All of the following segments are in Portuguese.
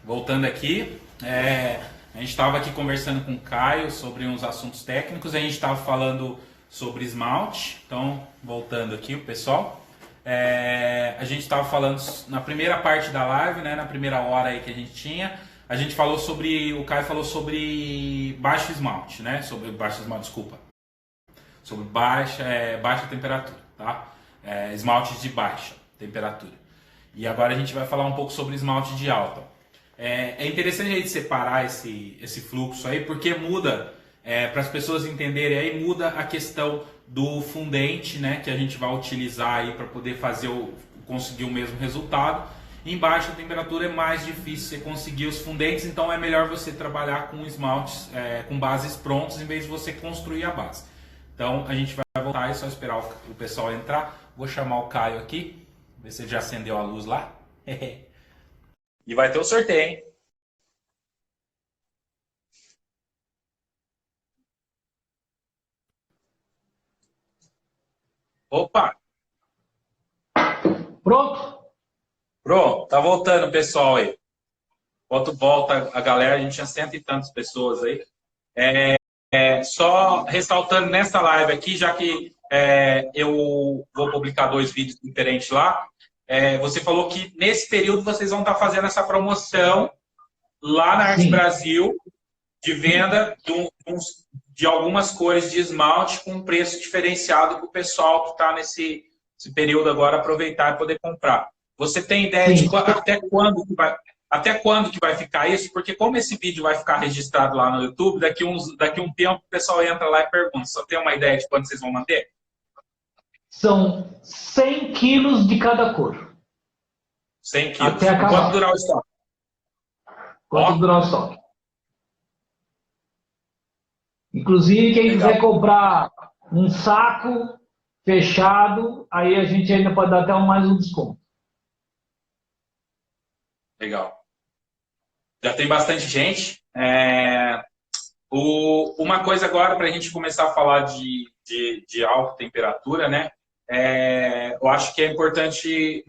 Voltando aqui, a gente estava aqui conversando com o Caio sobre uns assuntos técnicos, a gente estava falando sobre esmalte, então, voltando aqui o pessoal, a gente estava falando na primeira parte da live, né, na primeira hora aí que a gente tinha, a gente falou sobre, o Caio falou sobre baixo esmalte, né, sobre baixo esmalte, desculpa, sobre baixa temperatura, tá? Esmaltes de baixa temperatura. E agora a gente vai falar um pouco sobre esmalte de alta. É interessante a gente separar esse fluxo aí, porque muda, para as pessoas entenderem aí, muda a questão do fundente, né, que a gente vai utilizar aí para poder conseguir o mesmo resultado. Em baixa temperatura é mais difícil você conseguir os fundentes, então é melhor você trabalhar com esmaltes, com bases prontas, em vez de você construir a base. Então a gente vai voltar, é só esperar o pessoal entrar. Vou chamar o Caio aqui, ver se ele já acendeu a luz lá. E vai ter o sorteio, hein? Opa! Pronto? Pronto, tá voltando o pessoal aí. Volta a galera, a gente tinha cento e tantas pessoas aí. Só ressaltando nessa live aqui, já que eu vou publicar 2 vídeos diferentes lá, você falou que nesse período vocês vão estar fazendo essa promoção lá na Arte Sim. Brasil de venda de algumas cores de esmalte com um preço diferenciado para o pessoal que está nesse período agora aproveitar e poder comprar. Você tem ideia Sim. de até quando que vai ficar isso? Porque como esse vídeo vai ficar registrado lá no YouTube, daqui um tempo o pessoal entra lá e pergunta. Só tem uma ideia de quando vocês vão manter? São 100 quilos de cada cor. 100 quilos. Até acabar. Quanto durar o estoque? Quanto durar o estoque. Inclusive, quem Legal. quiser comprar um saco fechado, aí a gente ainda pode dar até mais um desconto. Legal. Já tem bastante gente. Uma coisa agora, para a gente começar a falar de alta temperatura, né? Eu acho que é importante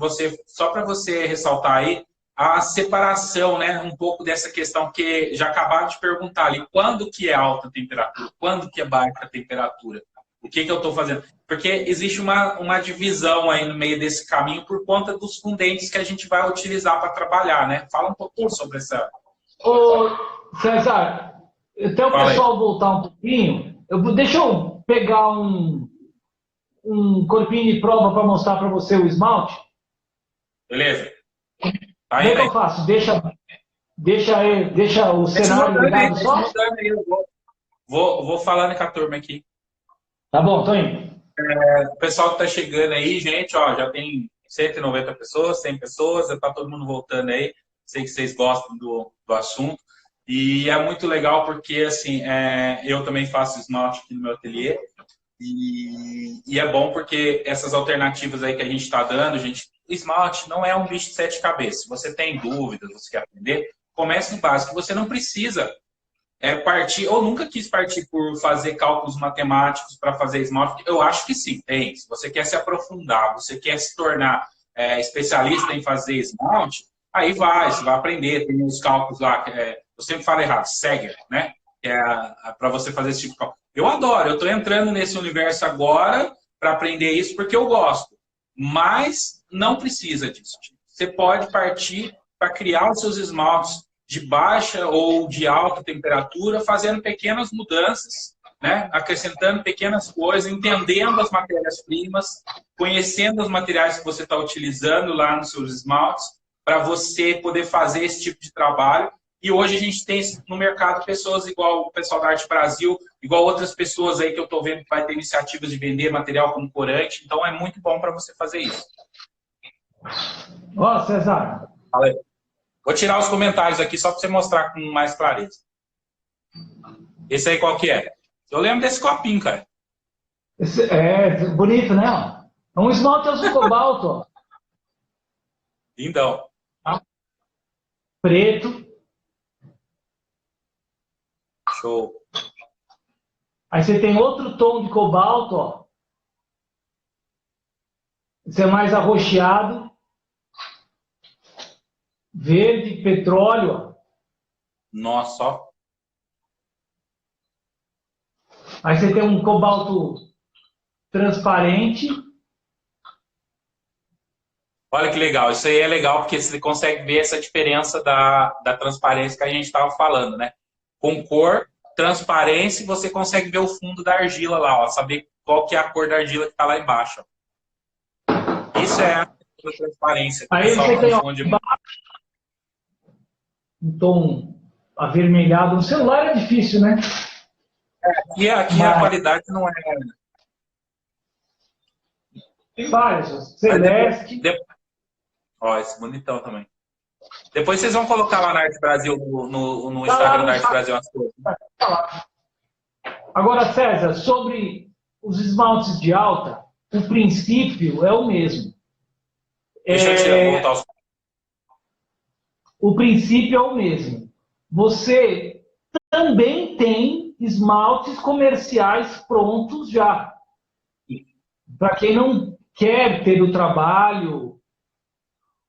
só para você ressaltar aí, a separação, né? Um pouco dessa questão que já acabaram de perguntar ali. Quando que é alta temperatura? Quando que é baixa temperatura? O que eu estou fazendo? Porque existe uma divisão aí no meio desse caminho por conta dos fundentes que a gente vai utilizar para trabalhar, né? Fala um pouquinho sobre essa... Ô, César, até o Fala aí. pessoal voltar um pouquinho, deixa eu pegar um corpinho de prova para mostrar para você o esmalte. Beleza. Tá Como é indo que aí. eu faço? Deixa o cenário ligado só? Vou falando com a turma aqui. Tá bom, tô indo. O pessoal que está chegando aí, gente, ó, já tem 190 pessoas, 100 pessoas, já está todo mundo voltando aí. Sei que vocês gostam do assunto. E é muito legal porque, assim, eu também faço esmalte aqui no meu ateliê. E é bom porque essas alternativas aí que a gente está dando, gente, o esmalte não é um bicho de 7 cabeças. Se você tem dúvidas, você quer aprender, comece no básico. Você não precisa partir, ou nunca quis partir por fazer cálculos matemáticos para fazer esmalte. Eu acho que sim, tem. Se você quer se aprofundar, você quer se tornar especialista em fazer esmalte, aí você vai aprender, tem uns cálculos lá, eu sempre falo errado, Segger, né? Que é para você fazer esse tipo de cálculo. Eu adoro, eu estou entrando nesse universo agora para aprender isso porque eu gosto, mas não precisa disso. Você pode partir para criar os seus esmaltes de baixa ou de alta temperatura, fazendo pequenas mudanças, né? Acrescentando pequenas coisas, entendendo as matérias-primas, conhecendo os materiais que você está utilizando lá nos seus esmaltes, para você poder fazer esse tipo de trabalho. E hoje a gente tem no mercado pessoas igual o pessoal da Arte Brasil, igual outras pessoas aí que eu estou vendo que vai ter iniciativas de vender material como corante. Então é muito bom para você fazer isso. Ó, César. Fala aí. Vou tirar os comentários aqui só para você mostrar com mais clareza. Esse aí qual que é? Eu lembro desse copinho, cara. Esse é bonito, né? É um esmalte azul cobalto, ó. Lindão. Preto. Show. Aí você tem outro tom de cobalto, ó. Esse é mais arroxeado. verde, petróleo. Nossa, ó. Aí você tem um cobalto transparente. Olha que legal. Isso aí é legal porque você consegue ver essa diferença da transparência que a gente estava falando, né? Com cor, transparência, você consegue ver o fundo da argila lá, ó, saber qual que é a cor da argila que está lá embaixo. Isso é a transparência que o Aí pessoal você tem confunde muito. um tom avermelhado. No celular é difícil, né? E aqui a qualidade não é. Tem vários. Mas Celeste. ó, esse bonitão também. Depois vocês vão colocar lá na Arte Brasil, no Tá lá Instagram no da Arte Brasil as coisas. tá lá. Agora, César, sobre os esmaltes de alta, o princípio é o mesmo. Deixa eu voltar aos. O princípio é o mesmo. Você também tem esmaltes comerciais prontos já. Para quem não quer ter o trabalho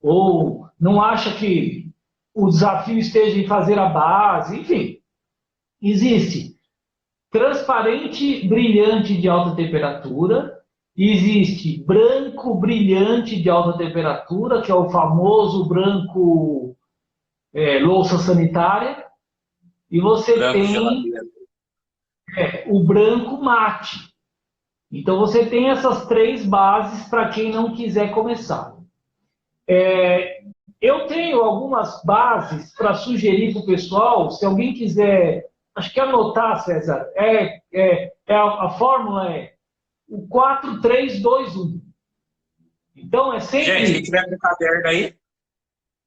ou não acha que o desafio esteja em fazer a base, enfim, existe transparente brilhante de alta temperatura, existe branco brilhante de alta temperatura, que é o famoso branco louça sanitária, e você Branco tem geladeira. o branco mate. Então você tem essas três bases para quem não quiser começar. Eu tenho algumas bases para sugerir para o pessoal, se alguém quiser, acho que anotar, César, a fórmula é o 4-3-2-1. Então Gente, quem tiver com o caderno aí,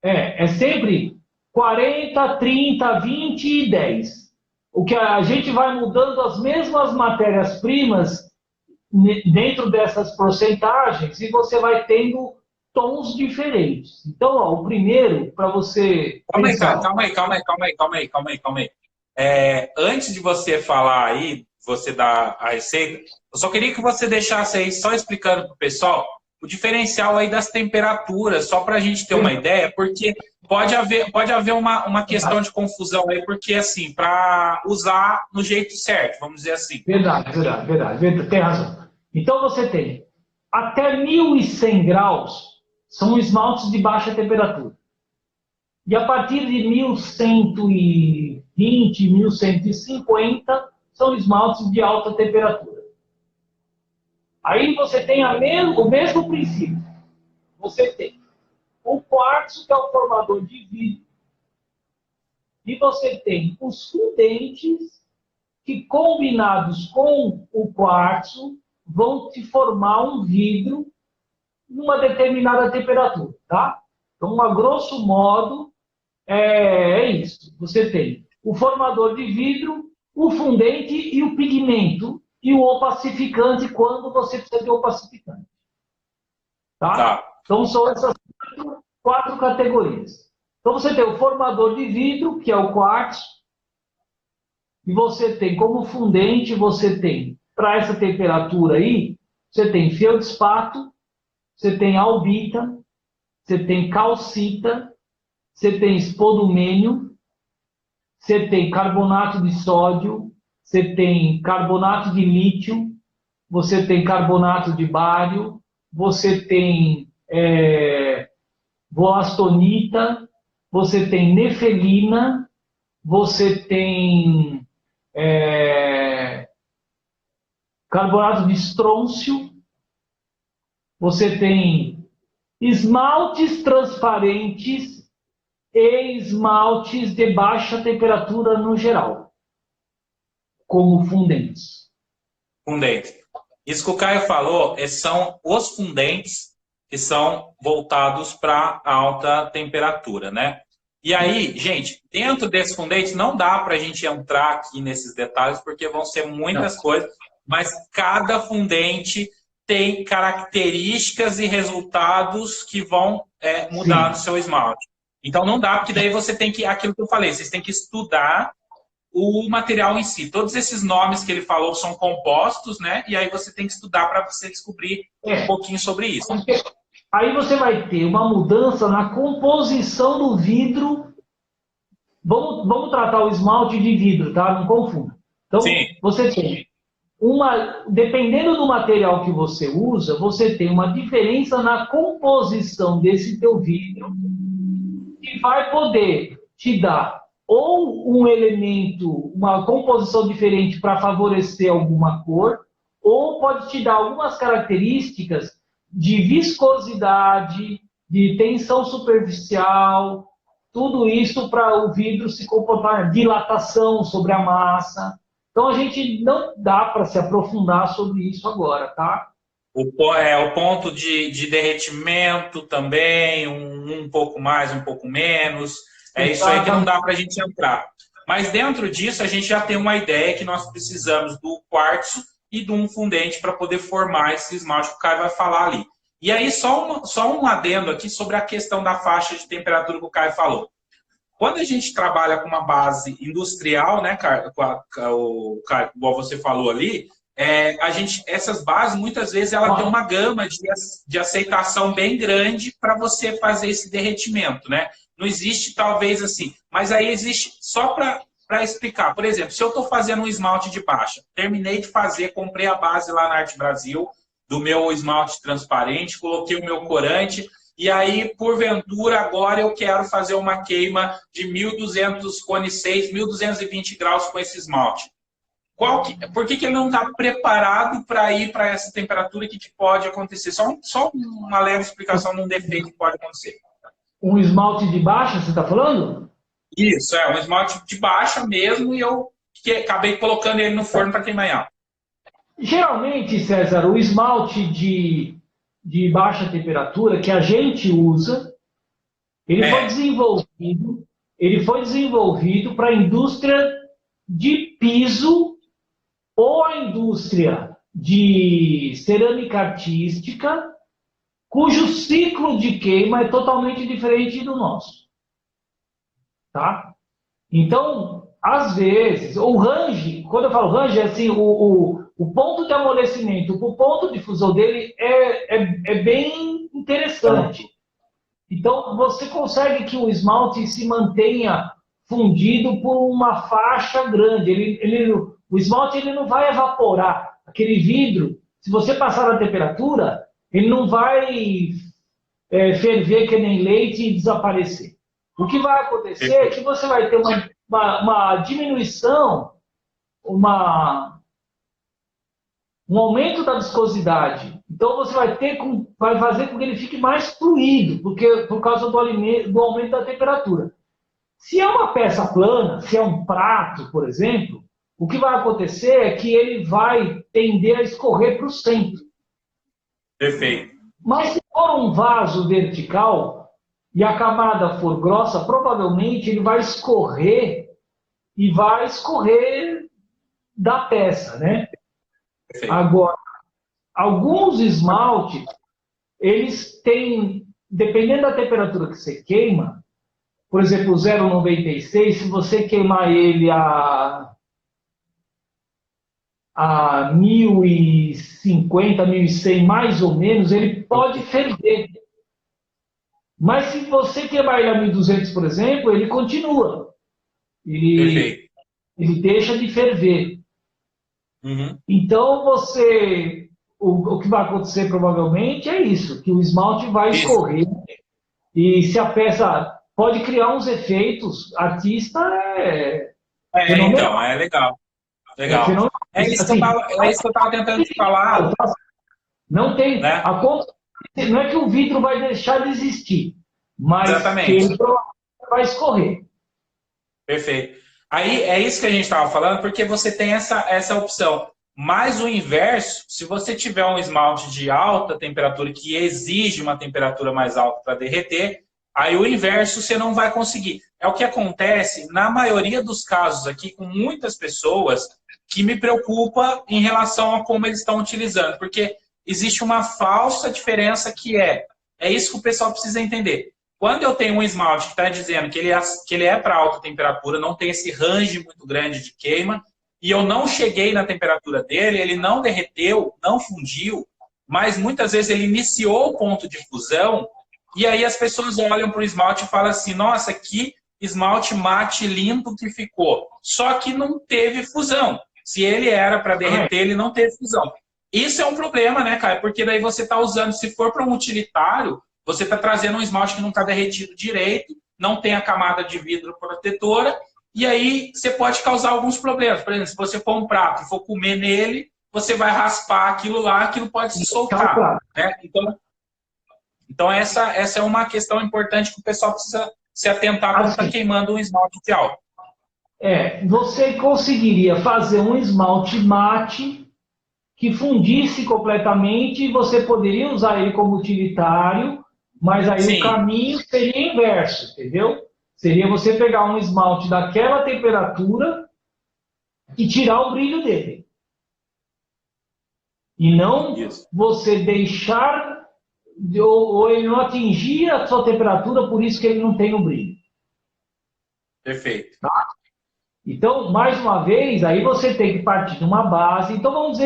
é sempre 40, 30, 20 e 10. O que a gente vai mudando as mesmas matérias-primas dentro dessas porcentagens e você vai tendo tons diferentes. Então, ó, o primeiro, para você calma aí, cara, pensar... calma aí. Antes de você falar aí, você dar a receita, eu só queria que você deixasse aí, só explicando para o pessoal, o diferencial aí das temperaturas, só para a gente ter uma ideia, porque pode haver uma questão de confusão aí, porque assim, para usar no jeito certo, vamos dizer assim. Verdade. Tem razão. Então, você tem até 1.100 graus são esmaltes de baixa temperatura. E a partir de 1.120, 1.150 são esmaltes de alta temperatura. Aí você tem o mesmo princípio. Você tem o quartzo, que é o formador de vidro, e você tem os fundentes, que combinados com o quartzo vão te formar um vidro numa determinada temperatura, tá? Então, a grosso modo, é isso. Você tem o formador de vidro, o fundente e o pigmento, e o opacificante quando você precisa de opacificante. Tá? Então, são essas quatro categorias. Então, você tem o formador de vidro, que é o quartzo, e você tem como fundente, você tem, para essa temperatura aí, você tem feldspato, você tem albita, você tem calcita, você tem spodumênio, você tem carbonato de sódio, você tem carbonato de lítio, você tem carbonato de bário, você tem volastonita, você tem nefelina, você tem carbonato de estrôncio, você tem esmaltes transparentes e esmaltes de baixa temperatura no geral, como fundentes. Fundentes. Isso que o Caio falou são os fundentes que são voltados para alta temperatura, né? E aí, gente, dentro desses fundentes não dá para a gente entrar aqui nesses detalhes, porque vão ser muitas coisas, mas cada fundente tem características e resultados que vão mudar no seu esmalte. Então não dá, porque daí você tem que, aquilo que eu falei, vocês têm que estudar o material em si. Todos esses nomes que ele falou são compostos, né? E aí você tem que estudar para você descobrir um pouquinho sobre isso. Aí você vai ter uma mudança na composição do vidro. Vamos tratar o esmalte de vidro, tá? Não confunda. Então, Sim. você tem dependendo do material que você usa, você tem uma diferença na composição desse teu vidro que vai poder te dar ou um elemento, uma composição diferente para favorecer alguma cor, ou pode te dar algumas características de viscosidade, de tensão superficial, tudo isso para o vidro se comportar, dilatação sobre a massa. Então a gente não dá para se aprofundar sobre isso agora, tá? O ponto de derretimento também, um pouco mais, um pouco menos. É isso aí que não dá para a gente entrar. Mas dentro disso, a gente já tem uma ideia que nós precisamos do quartzo e de um fundente para poder formar esse esmalte que o Caio vai falar ali. E aí, só um adendo aqui sobre a questão da faixa de temperatura que o Caio falou. Quando a gente trabalha com uma base industrial, né, Caio, igual você falou ali, essas bases, muitas vezes, ela tem uma gama de aceitação bem grande para você fazer esse derretimento, né? Não existe, talvez, assim, mas aí existe, só para explicar. Por exemplo, se eu estou fazendo um esmalte de baixa, terminei de fazer, comprei a base lá na Arte Brasil, do meu esmalte transparente, coloquei o meu corante, e aí, porventura, agora eu quero fazer uma queima de 1.200 cone 6, 1.220 graus com esse esmalte. Por que ele não está preparado para ir para essa temperatura? O que pode acontecer? Só uma leve explicação de um defeito que pode acontecer. Um esmalte de baixa, você está falando? Isso, um esmalte de baixa mesmo, e eu acabei colocando ele no forno para queimar em alta. Geralmente, César, o esmalte de baixa temperatura que a gente usa, ele foi desenvolvido para a indústria de piso ou a indústria de cerâmica artística, cujo ciclo de queima é totalmente diferente do nosso. Tá? Então, às vezes, o range, quando eu falo range, é assim, o ponto de amolecimento, o ponto de fusão dele é bem interessante. Então, você consegue que o esmalte se mantenha fundido por uma faixa grande. O esmalte ele não vai evaporar. Aquele vidro, se você passar a temperatura, ele não vai ferver que nem leite e desaparecer. O que vai acontecer é que você vai ter uma diminuição, um aumento da viscosidade. Então você vai fazer com que ele fique mais fluido, por causa do aumento da temperatura. Se é uma peça plana, se é um prato, por exemplo, o que vai acontecer é que ele vai tender a escorrer para o centro. Perfeito. Mas se for um vaso vertical e a camada for grossa, provavelmente ele vai escorrer e vai escorrer da peça, né? Perfeito. Agora, alguns esmaltes, eles têm, dependendo da temperatura que você queima, por exemplo, o 0,96, se você queimar ele a 1.050, 1.100, mais ou menos, ele pode ferver. Mas se você queimar ele a 1.200, por exemplo, ele continua. Ele deixa de ferver. Uhum. Então, o que vai acontecer provavelmente é isso, que o esmalte vai escorrer. E se a peça pode criar uns efeitos, artista então, é legal. Legal. É isso que eu estava tentando te falar. Não tem. Né? Não é que o vidro vai deixar de existir, mas exatamente, que ele vai escorrer. Perfeito. Aí é isso que a gente estava falando, porque você tem essa opção. Mas o inverso, se você tiver um esmalte de alta temperatura que exige uma temperatura mais alta para derreter, aí o inverso você não vai conseguir. É o que acontece na maioria dos casos aqui com muitas pessoas, que me preocupa em relação a como eles estão utilizando, porque existe uma falsa diferença que é isso que o pessoal precisa entender. Quando eu tenho um esmalte que está dizendo que ele é para alta temperatura, não tem esse range muito grande de queima, e eu não cheguei na temperatura dele, ele não derreteu, não fundiu, mas muitas vezes ele iniciou o ponto de fusão e aí as pessoas olham para o esmalte e falam assim, nossa, que esmalte mate limpo que ficou. Só que não teve fusão. Se ele era para derreter, ele não teve fusão. Isso é um problema, né, cara? Porque daí você está usando, se for para um utilitário, você está trazendo um esmalte que não está derretido direito, não tem a camada de vidro protetora, e aí você pode causar alguns problemas. Por exemplo, se você for um prato e for comer nele, você vai raspar aquilo lá, aquilo pode se soltar. Né? Então essa é uma questão importante que o pessoal precisa se atentar quando está queimando um esmalte de álcool. Você conseguiria fazer um esmalte mate que fundisse completamente e você poderia usar ele como utilitário, mas aí Sim. O caminho seria inverso, entendeu? Seria você pegar um esmalte daquela temperatura e tirar o brilho dele. E não você deixar, ou ele não atingir a sua temperatura, por isso que ele não tem o brilho. Perfeito. Tá? Então, mais uma vez, aí você tem que partir de uma base. Então, vamos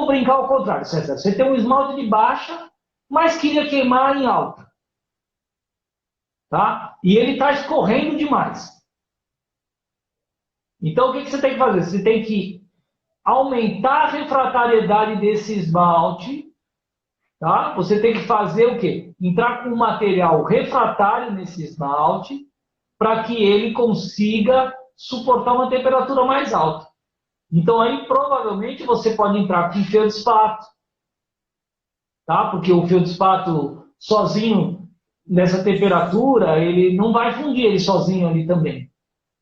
brincar ao contrário, César. Você tem um esmalte de baixa, mas queria queimar em alta. Tá? E ele está escorrendo demais. Então, o que você tem que fazer? Você tem que aumentar a refratariedade desse esmalte. Tá? Você tem que fazer o quê? Entrar com um material refratário nesse esmalte para que ele consiga suportar uma temperatura mais alta. Então, aí, provavelmente, você pode entrar com feldspato, tá? Porque o feldspato sozinho, nessa temperatura, ele não vai fundir ele sozinho ali também.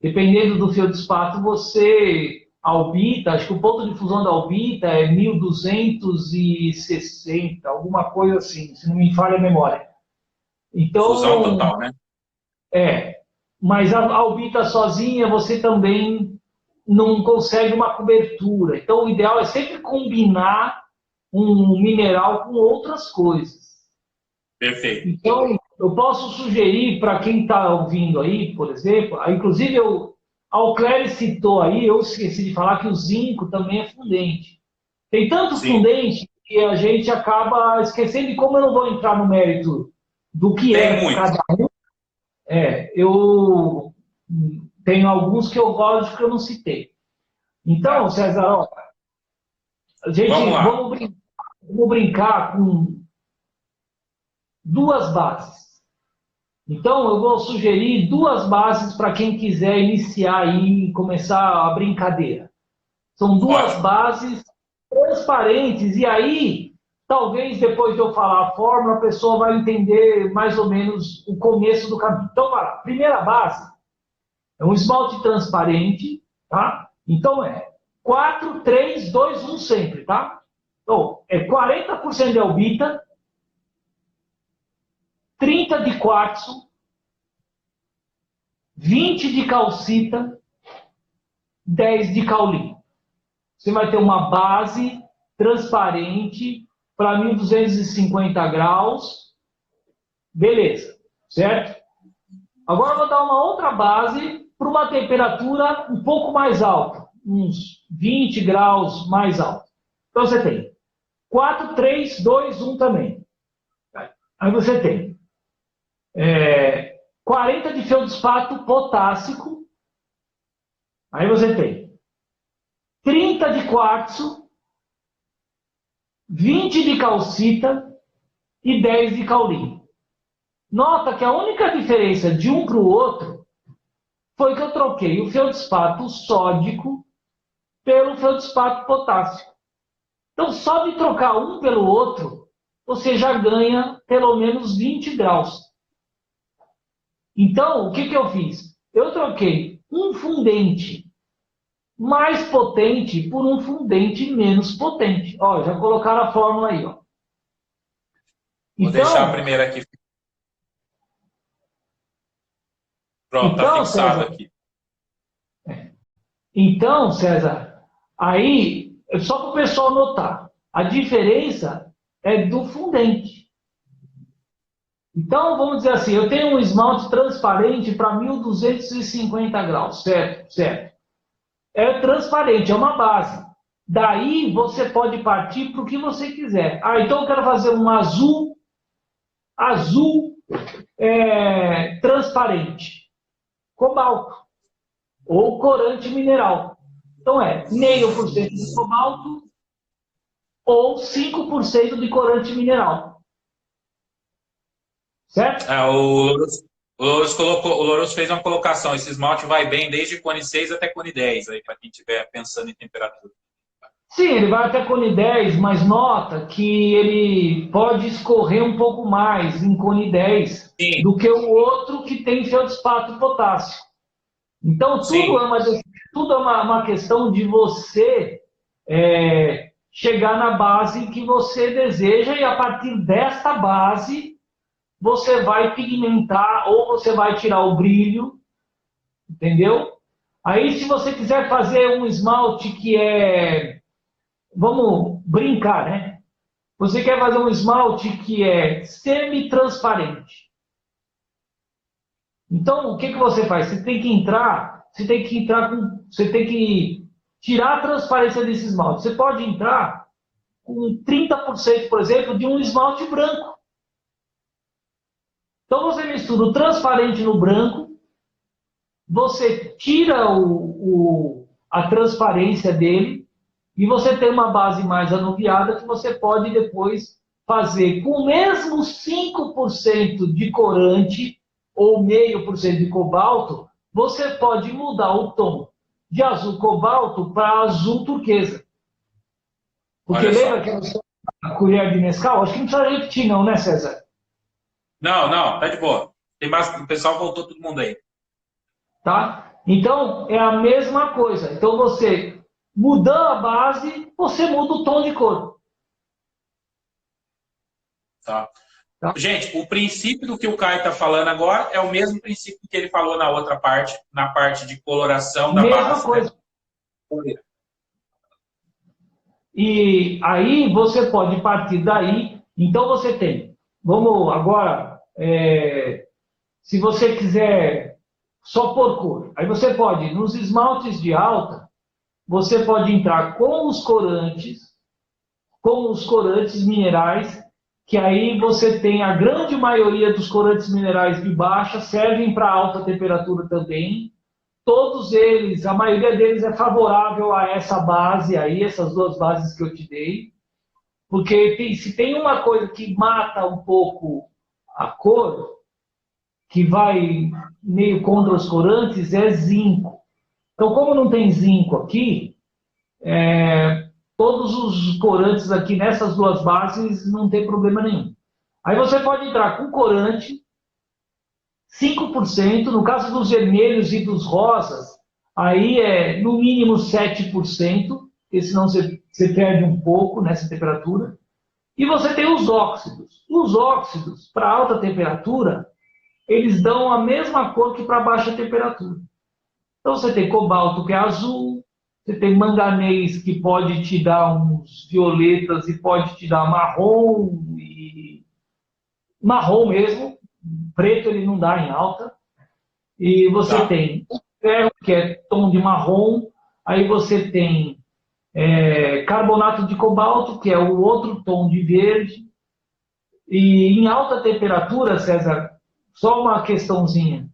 Dependendo do feldspato, você albita, acho que o ponto de fusão da albita é 1260, alguma coisa assim, se não me falha a memória. Então, fusão total, né? Mas a albita sozinha você também não consegue uma cobertura. Então, o ideal é sempre combinar um mineral com outras coisas. Perfeito. Então, eu posso sugerir para quem está ouvindo aí, por exemplo, inclusive a Auclere citou aí, eu esqueci de falar que o zinco também é fundente. Tem tanto fundente que a gente acaba esquecendo, e como eu não vou entrar no mérito do que cada um, eu tenho alguns que eu gosto que eu não citei. Então, César, vamos brincar com duas bases. Então, eu vou sugerir duas bases para quem quiser iniciar e começar a brincadeira. São duas bases transparentes, e aí, talvez depois de eu falar a fórmula, a pessoa vai entender mais ou menos o começo do caminho. Então, vai lá. Primeira base é um esmalte transparente, tá? Então, 4, 3, 2, 1 sempre, tá? Então, 40% de albita, 30 de quartzo, 20 de calcita, 10 de caolino. Você vai ter uma base transparente para 1250 graus. Beleza, certo? Agora eu vou dar uma outra base para uma temperatura um pouco mais alta, uns 20 graus mais alta. Então você tem 4, 3, 2, 1 também. Aí você tem 40 de feldspato potássico. Aí você tem 30 de quartzo, 20 de calcita e 10 de caolino. Nota que a única diferença de um para o outro foi que eu troquei o feldspato sódico pelo feldspato potássico. Então, só de trocar um pelo outro, você já ganha pelo menos 20 graus. Então, o que eu fiz? Eu troquei um fundente mais potente por um fundente menos potente. Ó, já colocaram a fórmula aí, ó. Vou deixar a primeira aqui. Pronto, está fixado César, aqui. Então, César, aí, só para o pessoal notar, a diferença é do fundente. Então, vamos dizer assim, eu tenho um esmalte transparente para 1250 graus, certo? Certo. É transparente, é uma base. Daí você pode partir para o que você quiser. Ah, então eu quero fazer um azul transparente, cobalto, ou corante mineral. Então é 0,5% de cobalto ou 5% de corante mineral. Certo? O Louros fez uma colocação. Esse esmalte vai bem desde cone 6 até cone 10, aí, para quem estiver pensando em temperatura. Sim, ele vai até cone 10, mas nota que ele pode escorrer um pouco mais em cone 10 Sim. do que o outro que tem feldspato e potássio. Então, tudo é uma questão de você chegar na base que você deseja e a partir desta base você vai pigmentar ou você vai tirar o brilho, entendeu? Aí, se você quiser fazer um esmalte que vamos brincar, né? Você quer fazer um esmalte que é semi-transparente. Então, o que você faz? Você tem que tirar a transparência desse esmalte. Você pode entrar com 30%, por exemplo, de um esmalte branco. Então, você mistura o transparente no branco, você tira a transparência dele e você tem uma base mais anuviada que você pode depois fazer com o mesmo 5% de corante ou 0,5% de cobalto, você pode mudar o tom de azul cobalto para azul turquesa. Porque lembra que era a colher de Nescau? Acho que não precisa repetir não, né, César? Não, tá de boa. O pessoal voltou todo mundo aí. Tá? Então, é a mesma coisa. Então, você mudando a base, você muda o tom de cor. Tá. Gente, o princípio do que o Caio está falando agora é o mesmo princípio que ele falou na outra parte, na parte de coloração da mesma base. Coisa. Né? E aí você pode partir daí. Então você tem. Vamos agora. Se você quiser só por cor, aí você pode, nos esmaltes de alta, você pode entrar com os corantes minerais, que aí você tem a grande maioria dos corantes minerais de baixa, servem para alta temperatura também. Todos eles, a maioria deles é favorável a essa base aí, essas duas bases que eu te dei. Porque se tem uma coisa que mata um pouco a cor, que vai meio contra os corantes, é zinco. Então, como não tem zinco aqui, todos os corantes aqui nessas duas bases não tem problema nenhum. Aí você pode entrar com corante, 5%, no caso dos vermelhos e dos rosas, aí é no mínimo 7%, porque senão você perde um pouco nessa temperatura. E você tem os óxidos. Os óxidos, para alta temperatura, eles dão a mesma cor que para baixa temperatura. Então você tem cobalto, que é azul, você tem manganês, que pode te dar uns violetas e pode te dar marrom, e marrom mesmo, preto ele não dá em alta. E você tem ferro, que é tom de marrom, aí você tem carbonato de cobalto, que é o outro tom de verde. E em alta temperatura, César, só uma questãozinha.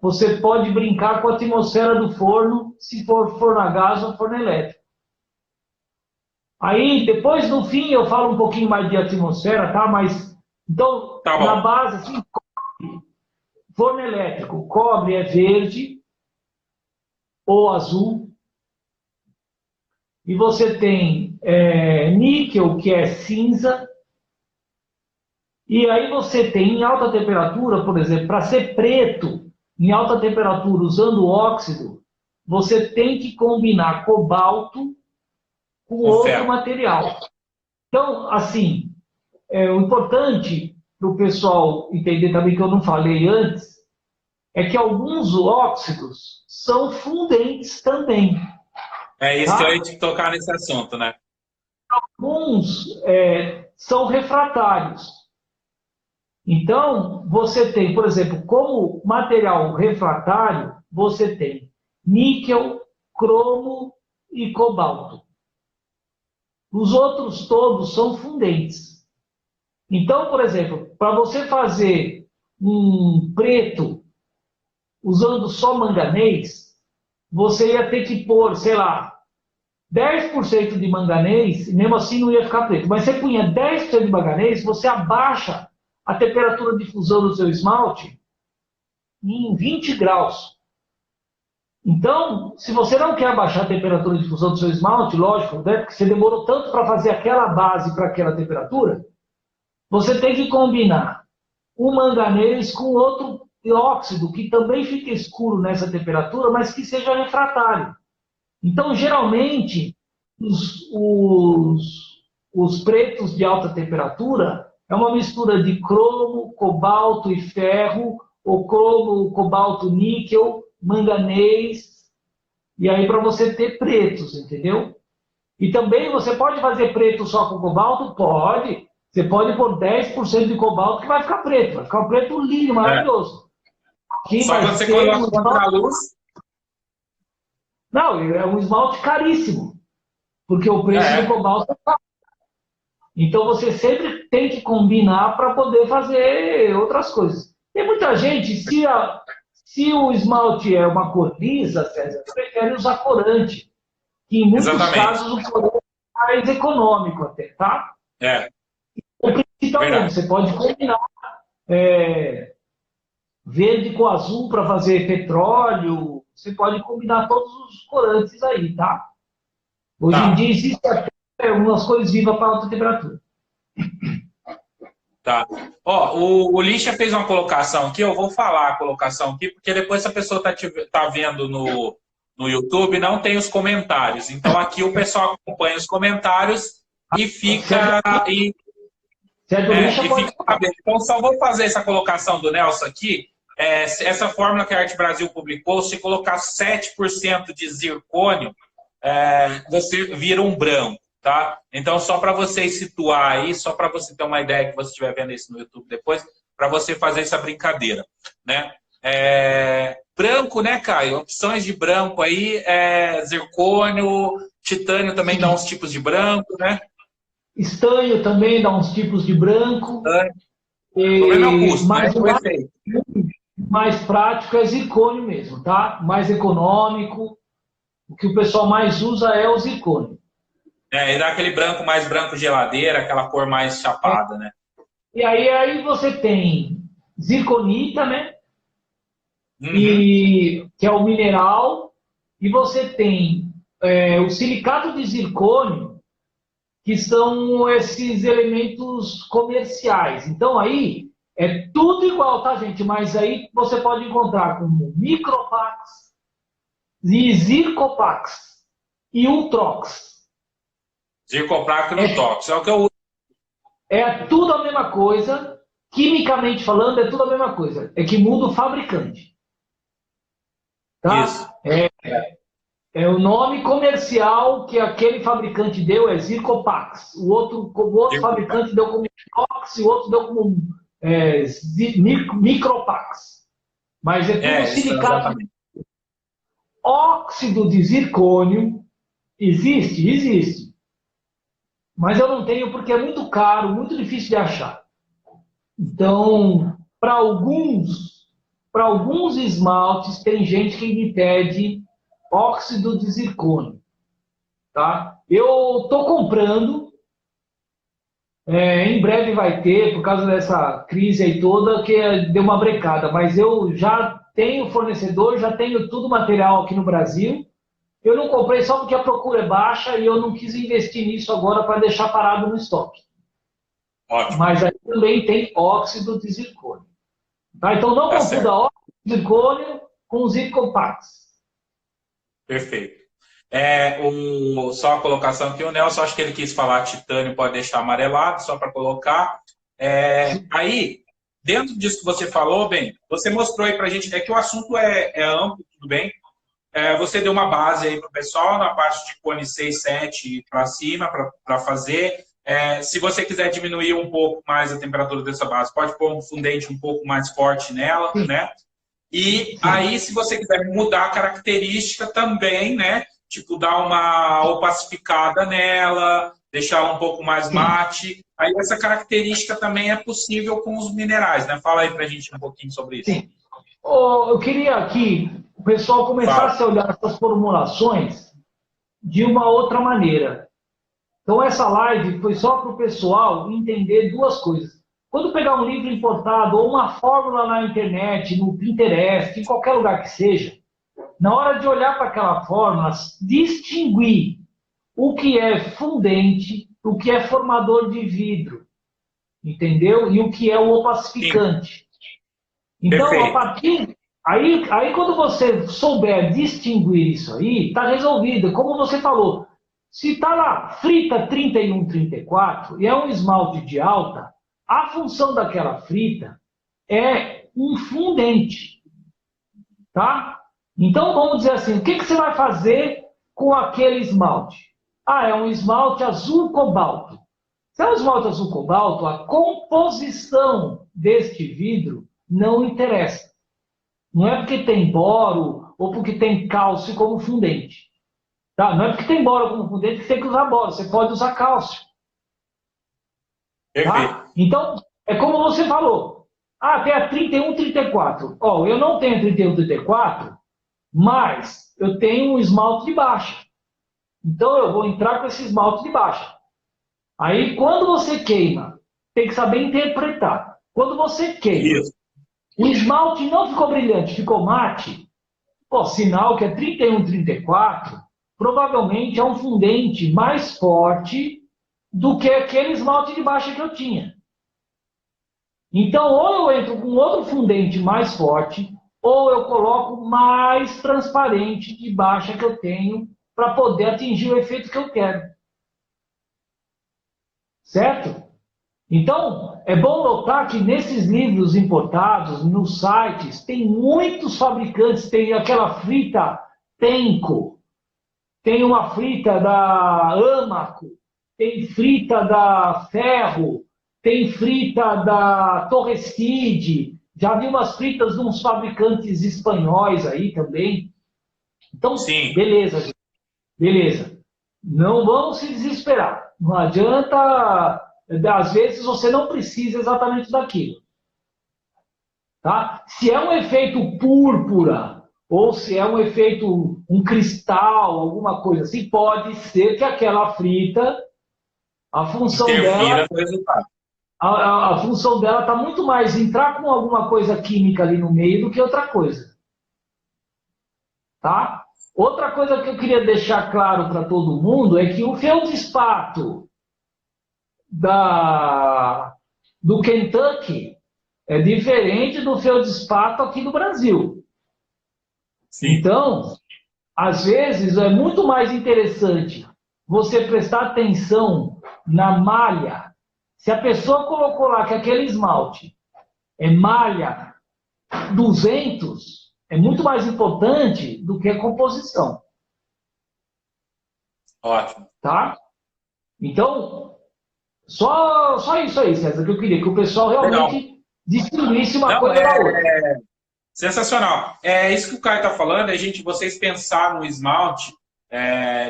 Você pode brincar com a atmosfera do forno, se for forno a gás ou forno elétrico. Aí, depois, no fim, eu falo um pouquinho mais de atmosfera, tá? Mas, então, na base, assim, forno elétrico, cobre é verde ou azul. E você tem níquel, que é cinza. E aí você tem em alta temperatura, por exemplo, para ser preto, em alta temperatura, usando óxido, você tem que combinar cobalto com outro material. Então, assim, o importante para o pessoal entender também, que eu não falei antes, é que alguns óxidos são fundentes também. É isso que eu ia te tocar nesse assunto, né? Alguns são refratários. Então, você tem, por exemplo, como material refratário, você tem níquel, cromo e cobalto. Os outros todos são fundentes. Então, por exemplo, para você fazer um preto usando só manganês, você ia ter que pôr, sei lá, 10% de manganês, e mesmo assim não ia ficar preto. Mas você punha 10% de manganês, você abaixa a temperatura de fusão do seu esmalte em 20 graus. Então, se você não quer abaixar a temperatura de fusão do seu esmalte, lógico, né, porque você demorou tanto para fazer aquela base para aquela temperatura, você tem que combinar o manganês com outro óxido, que também fica escuro nessa temperatura, mas que seja refratário. Então, geralmente, os pretos de alta temperatura é uma mistura de cromo, cobalto e ferro, ou cromo, cobalto, níquel, manganês, e aí para você ter pretos, entendeu? E também você pode fazer preto só com cobalto? Pode. Você pode pôr 10% de cobalto que vai ficar preto. Vai ficar um preto lindo, maravilhoso. Aqui Só quando você coloca contra a luz. Não, é um esmalte caríssimo. Porque o preço do cobalto é caro. Então você sempre tem que combinar para poder fazer outras coisas. Tem muita gente, se o esmalte é uma cor lisa, César, prefere usar corante. Que em muitos casos o corante é mais econômico até, tá? Então, você pode combinar verde com azul para fazer petróleo. Você pode combinar todos os corantes aí, tá? Hoje em dia existem até algumas cores vivas para alta temperatura. Tá. Ó, o Lixa fez uma colocação aqui, eu vou falar a colocação aqui, porque depois se a pessoa tá vendo no YouTube, não tem os comentários. Então aqui o pessoal acompanha os comentários e fica... Então só vou fazer essa colocação do Nelson aqui. Essa fórmula que a Arte Brasil publicou, se colocar 7% de zircônio, você vira um branco. Tá? Então, só para vocês situar aí, só para você ter uma ideia que você estiver vendo isso no YouTube depois, para você fazer essa brincadeira, né? Branco, né, Caio? Opções de branco aí, zircônio, titânio também dá uns tipos de branco, né? Estanho também dá uns tipos de branco. O problema é o custo, mas né? O efeito. Mais prático é zircônio mesmo, tá? Mais econômico. O que o pessoal mais usa é o zircônio. E dá aquele branco mais branco geladeira, aquela cor mais chapada, né? E aí você tem zirconita, né? Uhum. Que é o mineral. E você tem o silicato de zircônio, que são esses elementos comerciais. Então aí é tudo igual, tá, gente? Mas aí você pode encontrar como Micropax, Zircopax e Ultrox. Zircoprac no Tox, é o que eu uso. É tudo a mesma coisa, quimicamente falando, é tudo a mesma coisa. É que muda o fabricante. Tá? Isso. O nome comercial que aquele fabricante deu é Zircopax. O outro fabricante deu como Tox e o outro deu como Micropax. Mas é tudo silicato. Óxido de zircônio existe. Mas eu não tenho porque é muito caro, muito difícil de achar. Então, para alguns esmaltes, tem gente que me pede óxido de zircônio. Tá? Eu estou comprando, em breve vai ter, por causa dessa crise aí toda, que deu uma brecada, mas eu já tenho fornecedor, já tenho tudo material aqui no Brasil. Eu não comprei só porque a procura é baixa e eu não quis investir nisso agora para deixar parado no estoque. Ótimo. Mas aí também tem óxido de zircônio. Tá? Então não confunda óxido de zircônio com Zircopax. Perfeito. Só a colocação aqui, o Nelson, acho que ele quis falar titânio, pode deixar amarelado, só para colocar. Aí, dentro disso que você falou, bem, você mostrou aí para a gente, que o assunto é amplo, tudo bem? Você deu uma base aí para o pessoal, na parte de cone 6, 7 para cima, para fazer. Se você quiser diminuir um pouco mais a temperatura dessa base, pode pôr um fundente um pouco mais forte nela, né? E aí, se você quiser mudar a característica também, né? tipo, dar uma opacificada nela, deixar ela um pouco mais mate. Aí essa característica também é possível com os minerais, né? Fala aí pra gente um pouquinho sobre isso. Sim. Eu queria que o pessoal começasse a olhar essas formulações de uma outra maneira. Então, essa live foi só para o pessoal entender duas coisas. Quando pegar um livro importado ou uma fórmula na internet, no Pinterest, em qualquer lugar que seja, na hora de olhar para aquela fórmula, distinguir o que é fundente, o que é formador de vidro, entendeu? E o que é o opacificante. Então, Perfeito. a partir... Aí, quando você souber distinguir isso aí, está resolvido. Como você falou, se está lá frita 3134 e é um esmalte de alta, a função daquela frita é um fundente. Tá? Então, vamos dizer assim, o que você vai fazer com aquele esmalte? Ah, é um esmalte azul cobalto. Se é um esmalte azul cobalto, a composição deste vidro não interessa. Não é porque tem boro ou porque tem cálcio como fundente. Tá? Não é porque tem boro como fundente que você tem que usar boro. Você pode usar cálcio. Tá? Então, é como você falou. Ah, tem a 31, 34. Ó, eu não tenho 31, 34, mas eu tenho um esmalte de baixa. Então, eu vou entrar com esse esmalte de baixa. Aí, quando você queima, tem que saber interpretar. Quando você queima, o esmalte não ficou brilhante, ficou mate, pô, sinal que é 31, 34, provavelmente é um fundente mais forte do que aquele esmalte de baixa que eu tinha. Então, ou eu entro com outro fundente mais forte, ou eu coloco mais transparente de baixa que eu tenho para poder atingir o efeito que eu quero. Certo? Então, é bom notar que nesses livros importados, nos sites, tem muitos fabricantes, tem aquela frita Tenco, tem uma frita da Amaco, tem frita da Ferro, tem frita da Torreside, já vi umas fritas de uns fabricantes espanhóis aí também. Então, sim, beleza, gente. Beleza. Não vamos se desesperar. Não adianta, às vezes você não precisa exatamente daquilo. Tá? Se é um efeito púrpura, ou se é um efeito, um cristal, alguma coisa assim, pode ser que aquela frita, a função dela... A função dela está muito mais entrar com alguma coisa química ali no meio do que outra coisa. Tá? Outra coisa que eu queria deixar claro para todo mundo é que o feldspato do Kentucky é diferente do feldspato aqui no Brasil. Sim. Então, às vezes, é muito mais interessante você prestar atenção na malha. Se a pessoa colocou lá que aquele esmalte é malha 200, é muito mais importante do que a composição. Ótimo. Tá? Então, só isso aí, César, que eu queria que o pessoal realmente distinguisse uma coisa da outra. Sensacional. É isso que o Caio está falando, vocês pensar no esmalte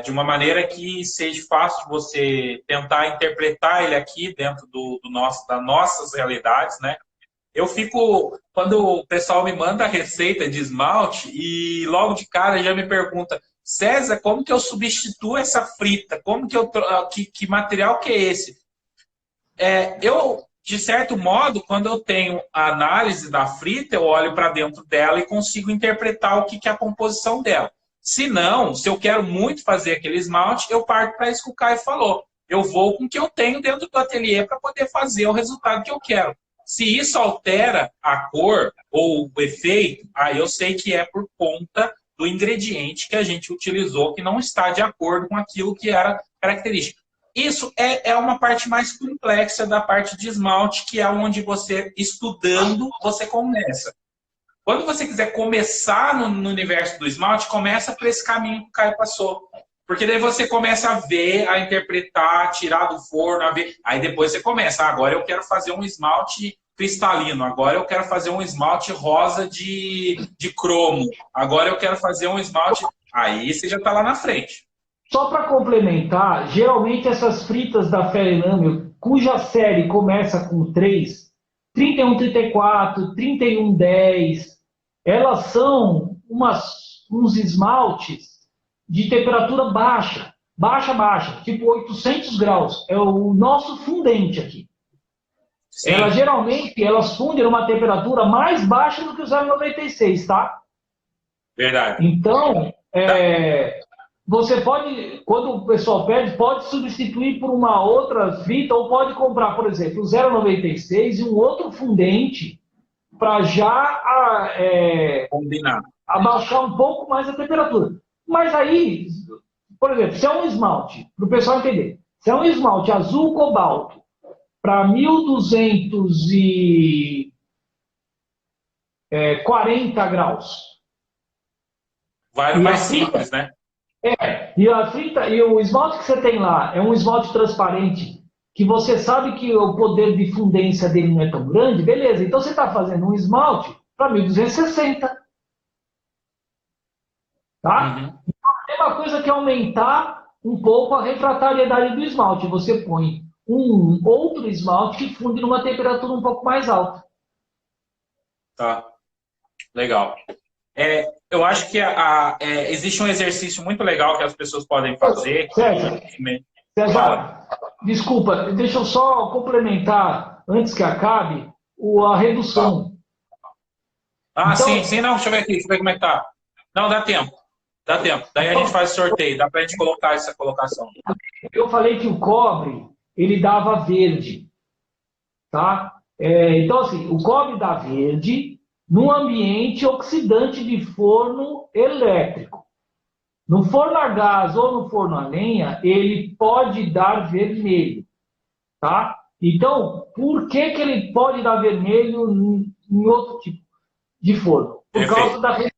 de uma maneira que seja fácil de você tentar interpretar ele aqui dentro das nossas realidades, né? Eu fico, quando o pessoal me manda a receita de esmalte e logo de cara já me pergunta, César, como que eu substituo essa frita? Como que material que é esse? De certo modo, quando eu tenho a análise da frita, eu olho para dentro dela e consigo interpretar o que é a composição dela. Se não, se eu quero muito fazer aquele esmalte, eu parto para isso que o Caio falou. Eu vou com o que eu tenho dentro do ateliê para poder fazer o resultado que eu quero. Se isso altera a cor ou o efeito, aí eu sei que é por conta do ingrediente que a gente utilizou, que não está de acordo com aquilo que era característico. Isso é uma parte mais complexa da parte de esmalte, que é onde você, estudando, você começa. Quando você quiser começar no universo do esmalte, começa por esse caminho que o Caio passou. Porque daí você começa a ver, a interpretar, a tirar do forno, a ver. Aí depois você começa, agora eu quero fazer um esmalte cristalino, agora eu quero fazer um esmalte rosa de cromo, agora eu quero fazer um esmalte... Aí você já está lá na frente. Só para complementar, geralmente essas fritas da Fere-Enamel, cuja série começa com 3, 3134, 3110, elas são uns esmaltes de temperatura baixa, baixa, tipo 800 graus. É o nosso fundente aqui. Sim. Elas fundem numa temperatura mais baixa do que o 0,96, tá? Verdade. Então, você pode, quando o pessoal pede, pode substituir por uma outra fita ou pode comprar, por exemplo, o 0,96 e um outro fundente para já combinar, abaixar um pouco mais a temperatura. Mas aí, por exemplo, se é um esmalte, para o pessoal entender, se é um esmalte azul cobalto para 1240 graus. vai no mais simples, né? E o esmalte que você tem lá é um esmalte transparente, que você sabe que o poder de fundência dele não é tão grande, beleza. Então você está fazendo um esmalte para 1260. Tá? Uhum. Tem uma coisa que é aumentar um pouco a refratariedade do esmalte. Você põe um outro esmalte que funde numa temperatura um pouco mais alta. Tá, legal. Eu acho que existe um exercício muito legal que as pessoas podem fazer. César, desculpa, deixa eu só complementar, antes que acabe, a redução. Então, sim, não, deixa eu ver aqui, deixa eu ver como é que tá. Não, dá tempo. Daí a gente faz sorteio, dá pra gente colocar essa colocação. Eu falei que o cobre, ele dava verde, tá? Então, assim, o cobre dá verde num ambiente oxidante de forno elétrico. No forno a gás ou no forno a lenha, ele pode dar vermelho, tá? Então, por que ele pode dar vermelho em outro tipo de forno? Por causa da redução,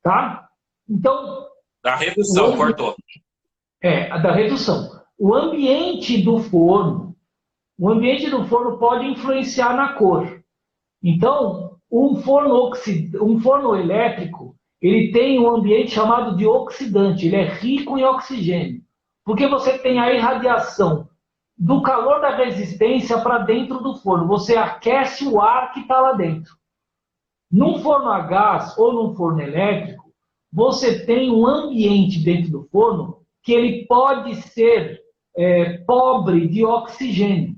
tá? Então, da redução, cortou. Da redução. O ambiente do forno pode influenciar na cor. Então, um forno elétrico, ele tem um ambiente chamado de oxidante, ele é rico em oxigênio, porque você tem a irradiação do calor da resistência para dentro do forno, você aquece o ar que está lá dentro. Num forno a gás ou num forno elétrico, você tem um ambiente dentro do forno que ele pode ser pobre de oxigênio,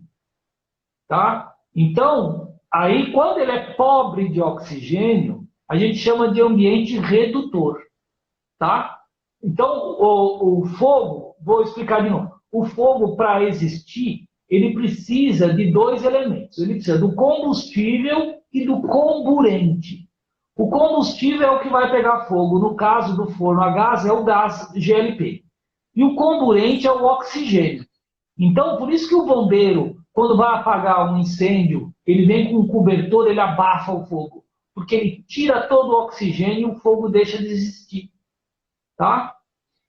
tá? Então, aí quando ele é pobre de oxigênio, a gente chama de ambiente redutor, tá? Então, o fogo, vou explicar de novo. O fogo, para existir, ele precisa de dois elementos. Ele precisa do combustível e do comburente. O combustível é o que vai pegar fogo. No caso do forno a gás, é o gás GLP. E o comburente é o oxigênio. Então, por isso que o bombeiro, quando vai apagar um incêndio, ele vem com um cobertor, ele abafa o fogo. Porque ele tira todo o oxigênio e o fogo deixa de existir. Tá?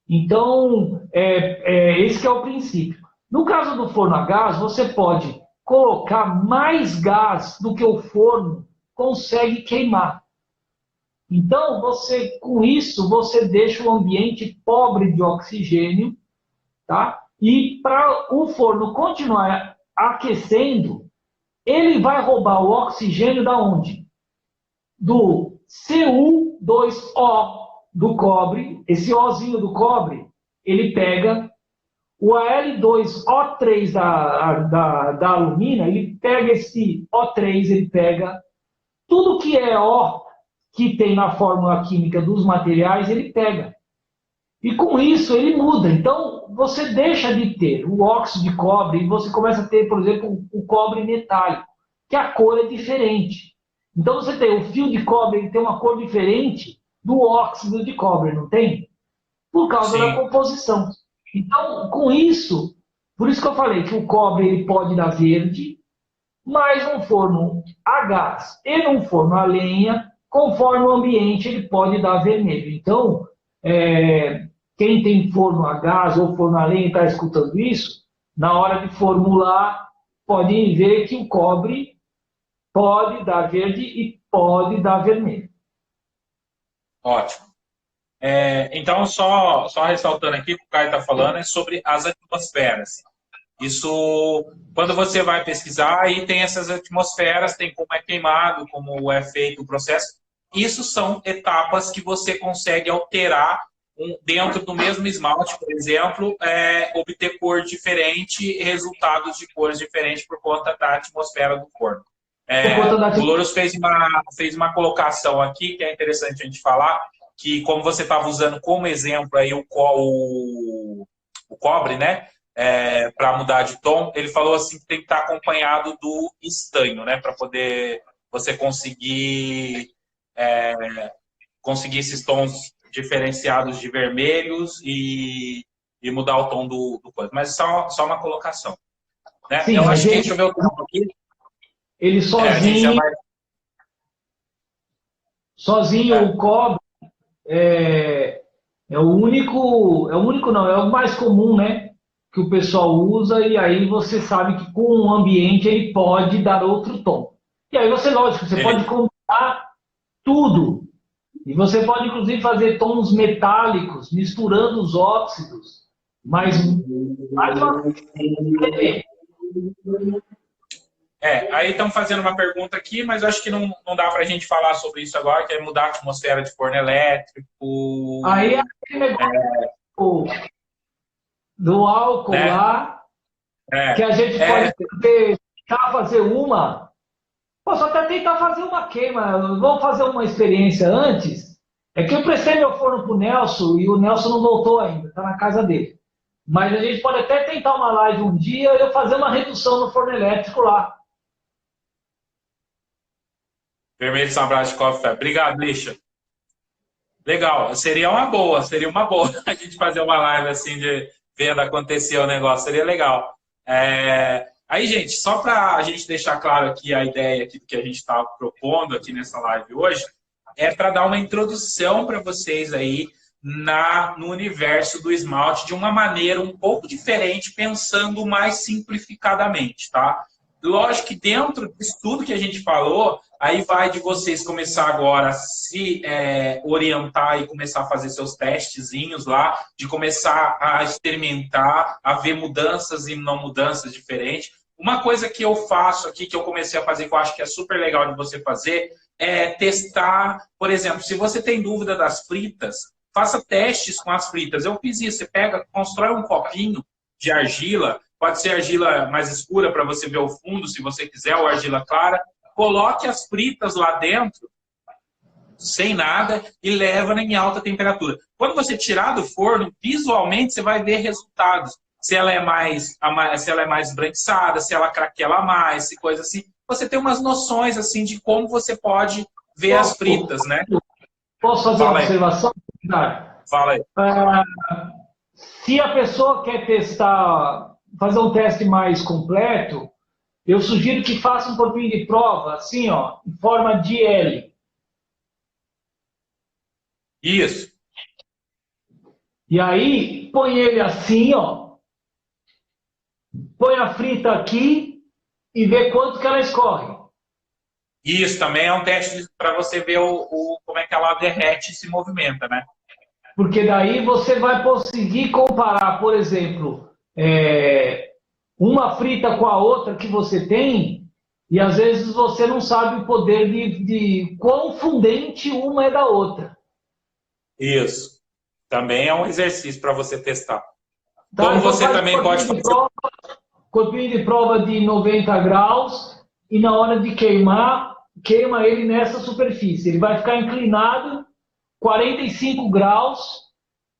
Então, esse que é o princípio. No caso do forno a gás, você pode colocar mais gás do que o forno consegue queimar. Então, com isso, você deixa o ambiente pobre de oxigênio, tá? E para o forno continuar aquecendo, ele vai roubar o oxigênio da onde? Do Cu2O do cobre, esse Ozinho do cobre, ele pega o Al2O3 da alumina, ele pega esse O3, ele pega tudo que é O que tem na fórmula química dos materiais, ele pega. E com isso ele muda. Então, você deixa de ter o óxido de cobre e você começa a ter, por exemplo, o cobre metálico, que a cor é diferente. Então, você tem o fio de cobre, ele tem uma cor diferente do óxido de cobre, não tem? Por causa da composição. Então, com isso, por isso que eu falei que o cobre ele pode dar verde, mas num forno a gás e num forno a lenha, conforme o ambiente, ele pode dar vermelho. Então, quem tem forno a gás ou forno a lenha e está escutando isso, na hora de formular, pode ver que o cobre pode dar verde e pode dar vermelho. Ótimo. Então, só ressaltando aqui, o que o Caio está falando é sobre as atmosferas. Isso, quando você vai pesquisar, aí tem essas atmosferas, tem como é queimado, como é feito o processo. Isso são etapas que você consegue alterar dentro do mesmo esmalte, por exemplo, obter cor diferente, resultados de cores diferentes por conta da atmosfera do forno. O Louros fez uma colocação aqui que é interessante a gente falar, que como você estava usando como exemplo aí o cobre, né? Para mudar de tom, ele falou assim que tem que estar acompanhado do estanho, né? Para poder você conseguir esses tons diferenciados de vermelhos e mudar o tom do coisa. Mas só uma colocação. Né? Sim, eu acho que deixa eu ver o tempo aqui. Ele sozinho, o cobre é o único não, é o mais comum, né? Que o pessoal usa, e aí você sabe que com o ambiente ele pode dar outro tom. E aí você, lógico, você pode combinar tudo. E você pode, inclusive, fazer tons metálicos, misturando os óxidos. Mas, mais uma aí estão fazendo uma pergunta aqui, mas eu acho que não dá para a gente falar sobre isso agora, que é mudar a atmosfera de forno elétrico. Aí é aquele negócio do álcool, né? Lá, que a gente pode tentar fazer uma. Posso até tentar fazer uma queima. Vamos fazer uma experiência antes. É que eu prestei meu forno pro Nelson e o Nelson não voltou ainda, está na casa dele. Mas a gente pode até tentar uma live um dia e eu fazer uma redução no forno elétrico lá. Vermelho São Brás de Coffee. Obrigado, Lixa. Legal, seria uma boa a gente fazer uma live assim de vendo acontecer o negócio, seria legal. Aí, gente, só para a gente deixar claro aqui a ideia aqui do que a gente está propondo aqui nessa live hoje, é para dar uma introdução para vocês aí no universo do esmalte de uma maneira um pouco diferente, pensando mais simplificadamente, tá? Lógico que dentro disso tudo que a gente falou, aí vai de vocês começar agora a se orientar e começar a fazer seus testezinhos lá, de começar a experimentar, a ver mudanças e não mudanças diferentes. Uma coisa que eu faço aqui, que eu comecei a fazer, que eu acho que é super legal de você fazer, é testar, por exemplo, se você tem dúvida das fritas, faça testes com as fritas. Eu fiz isso, você constrói um copinho de argila, pode ser argila mais escura para você ver o fundo, se você quiser, ou argila clara. Coloque as fritas lá dentro, sem nada, e leva em alta temperatura. Quando você tirar do forno, visualmente você vai ver resultados. Se ela é mais esbranquiçada, se ela craquela mais, se coisa assim. Você tem umas noções assim de como você pode ver as fritas, né? Posso fazer uma observação? Fala aí. Se a pessoa quer testar, fazer um teste mais completo, eu sugiro que faça um corpinho de prova, assim, ó, em forma de L. Isso. E aí, põe ele assim, ó. Põe a frita aqui e vê quanto que ela escorre. Isso, também é um teste para você ver como é que ela derrete e se movimenta, né? Porque daí você vai conseguir comparar, por exemplo, uma frita com a outra que você tem, e às vezes você não sabe o poder de quão fundente uma é da outra. Isso. Também é um exercício para você testar. Tá, como então você também pode fazer... Corpinho de prova de 90 graus, e na hora de queima ele nessa superfície. Ele vai ficar inclinado 45 graus,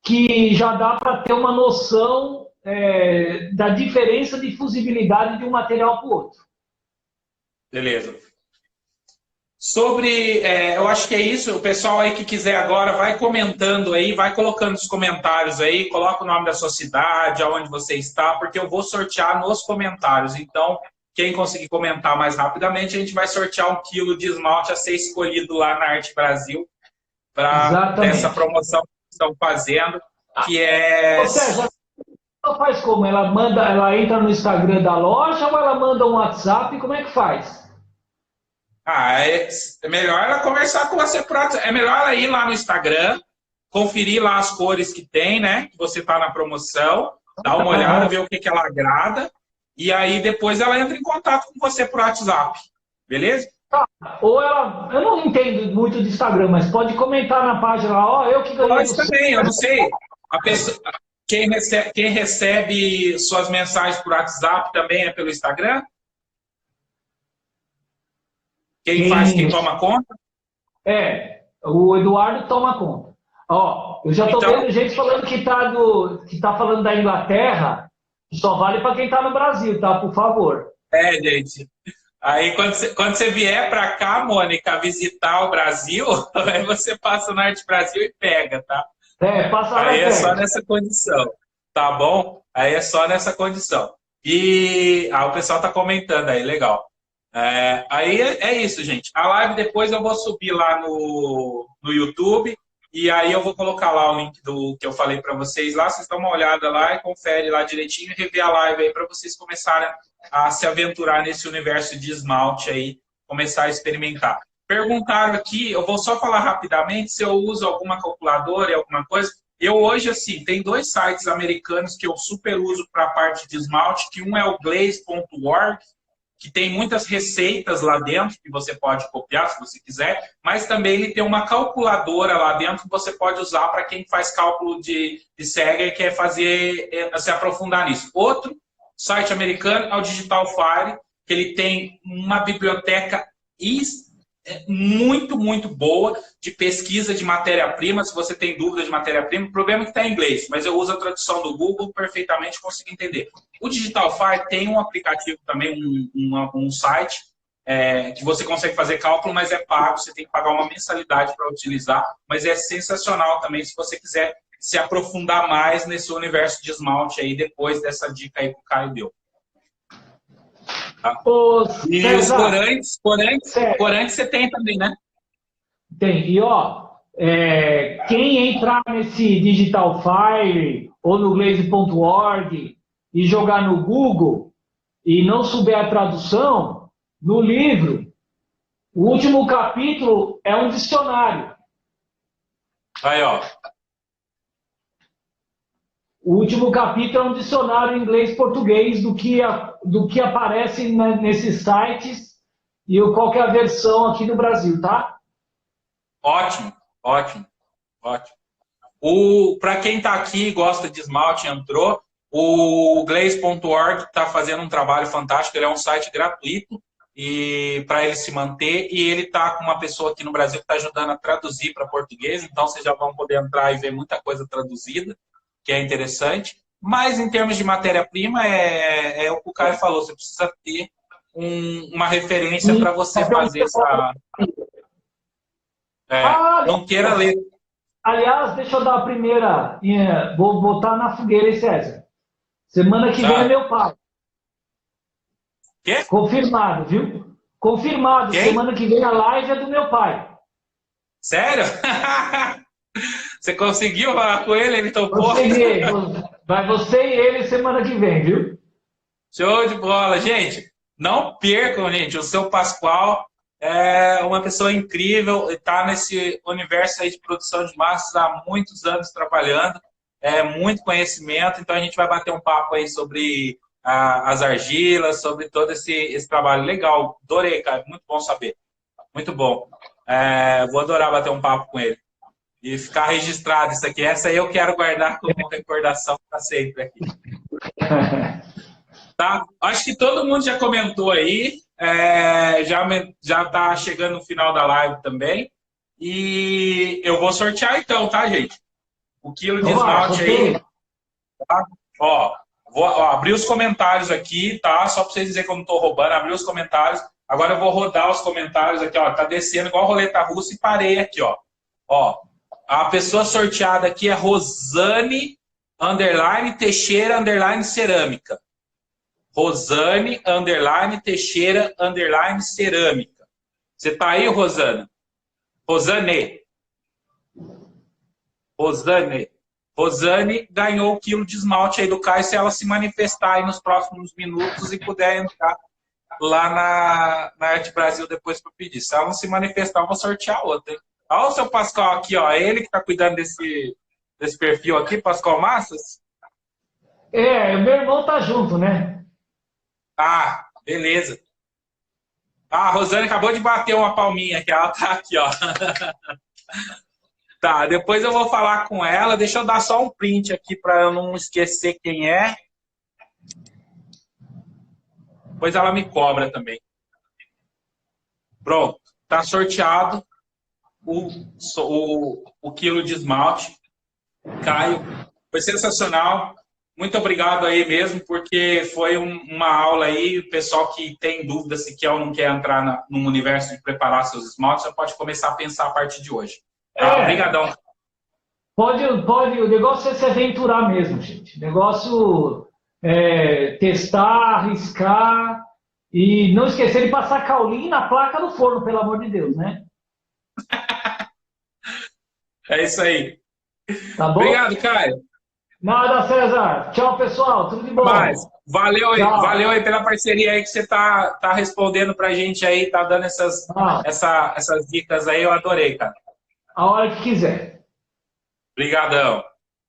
que já dá para ter uma noção da diferença de fusibilidade de um material para o outro. Beleza. Eu acho que é isso. O pessoal aí que quiser agora, vai comentando aí, vai colocando os comentários aí, coloca o nome da sua cidade, aonde você está, porque eu vou sortear nos comentários. Então, quem conseguir comentar mais rapidamente, a gente vai sortear 1 quilo de esmalte a ser escolhido lá na Arte Brasil para essa promoção que estão fazendo, que é... Ela faz como? Ela entra no Instagram da loja ou ela manda um WhatsApp? Como é que faz? É melhor ela conversar com você. É melhor ela ir lá no Instagram, conferir lá as cores que tem, né? Que você está na promoção, dá uma olhada, ver o que ela agrada, e aí depois ela entra em contato com você por WhatsApp, beleza? Tá. Ou ela, eu não entendo muito de Instagram, mas pode comentar na página lá, ó, eu que ganhei Pode no também, eu não sei. A pessoa, quem recebe suas mensagens por WhatsApp também é pelo Instagram? Quem toma conta? O Eduardo toma conta. Ó, eu já estou Então, vendo gente falando que tá falando da Inglaterra, só vale para quem está no Brasil, tá? Por favor. gente. Aí, quando você vier para cá, Mônica, visitar o Brasil, aí você passa no Arte Brasil e pega, tá? Passa lá Aí e é só pega. nessa condição, tá bom? Aí é só nessa condição. E o pessoal tá comentando aí, legal. Aí é isso, gente. A live depois eu vou subir lá no YouTube e aí eu vou colocar lá o link do que eu falei para vocês lá. Vocês dão uma olhada lá e confere lá direitinho e rever a live aí para vocês começarem a se aventurar nesse universo de esmalte aí, começar a experimentar. Perguntaram aqui, eu vou só falar rapidamente se eu uso alguma calculadora e alguma coisa. Eu hoje, assim, tem 2 sites americanos que eu super uso para a parte de esmalte, que um é o glaze.org, que tem muitas receitas lá dentro que você pode copiar se você quiser, mas também ele tem uma calculadora lá dentro que você pode usar para quem faz cálculo de SEGA e quer se aprofundar nisso. Outro site americano é o Digital Fire, que ele tem uma biblioteca muito, muito boa de pesquisa de matéria-prima. Se você tem dúvida de matéria-prima, o problema é que está em inglês, mas eu uso a tradução do Google perfeitamente, consigo entender. O Digital Fire tem um aplicativo também, um site, que você consegue fazer cálculo, mas é pago, você tem que pagar uma mensalidade para utilizar, mas é sensacional também se você quiser se aprofundar mais nesse universo de esmalte aí, depois dessa dica aí que o Caio deu. Tá? Ô, E César, os corantes você tem também, né? tem. E, ó, quem entrar nesse Digital Fire ou no glaze.org e jogar no Google e não souber a tradução, no livro, o último capítulo é um dicionário. Aí, ó. O último capítulo é um dicionário inglês-português do que aparece nesses sites e qual que é a versão aqui no Brasil, tá? Ótimo, ótimo, ótimo. Para quem está aqui e gosta de esmalte, entrou, o glaze.org está fazendo um trabalho fantástico, ele é um site gratuito e para ele se manter, e ele está com uma pessoa aqui no Brasil que está ajudando a traduzir para português, então vocês já vão poder entrar e ver muita coisa traduzida, que é interessante. Mas em termos de matéria-prima, é o que o Caio falou, você precisa ter uma referência para você fazer essa... não queira ler. Aliás, deixa eu dar a primeira. Vou botar na fogueira, hein, César? Semana que vem é meu pai. Quê? Confirmado, viu? Confirmado. Quem? Semana que vem a live é do meu pai. Sério? Você conseguiu falar com ele? Ele topou? Consegui. Vai você e ele semana que vem, viu? Show de bola. Gente, não percam, gente. O seu Pascoal é uma pessoa incrível, está nesse universo aí de produção de massas há muitos anos trabalhando, muito conhecimento, então a gente vai bater um papo aí sobre as argilas, sobre todo esse trabalho. Legal, adorei, cara, muito bom saber, muito bom. Vou adorar bater um papo com ele e ficar registrado isso aqui. Essa aí eu quero guardar como recordação para sempre aqui. Tá? Acho que todo mundo já comentou aí, já está chegando no final da live também. E eu vou sortear então, tá, gente? O quilo de esmalte aí. Tá? Vou abrir os comentários aqui, tá? Só para vocês dizerem que eu não estou roubando, abrir os comentários. Agora eu vou rodar os comentários aqui, ó. Tá descendo igual roleta russa e parei aqui, ó. A pessoa sorteada aqui é Rosane _Teixeira _cerâmica. Rosane _Teixeira _cerâmica. Você tá aí, Rosana? Rosane. Rosane ganhou o quilo de esmalte aí do Caio, se ela se manifestar aí nos próximos minutos e puder entrar lá na Arte Brasil depois para pedir. Se ela não se manifestar, eu vou sortear outra, hein? Olha o seu Pascoal aqui, ó. É ele que está cuidando desse perfil aqui, Pascoal Massas? Meu irmão tá junto, né? Ah, beleza. Ah, a Rosane acabou de bater uma palminha aqui. Ela tá aqui, ó. Tá, depois eu vou falar com ela. Deixa eu dar só um print aqui para eu não esquecer quem é. Depois ela me cobra também. Pronto, tá sorteado o quilo de esmalte. Caio, foi sensacional. Muito obrigado aí mesmo, porque foi uma aula aí. O pessoal que tem dúvida se quer ou não quer entrar no universo de preparar seus esmaltes, já pode começar a pensar a partir de hoje. Tá? É, Obrigadão. pode, o negócio é se aventurar mesmo, gente. O negócio é testar, arriscar e não esquecer de passar caulinho na placa do forno, pelo amor de Deus, né? É isso aí. Tá bom? Obrigado, Caio. Nada, César. Tchau, pessoal. Tudo de Até mais. bom. Valeu Tchau. aí pela parceria aí que você tá respondendo pra gente aí, tá dando Ah, essas dicas aí. Eu adorei, cara. a hora que quiser. Obrigadão.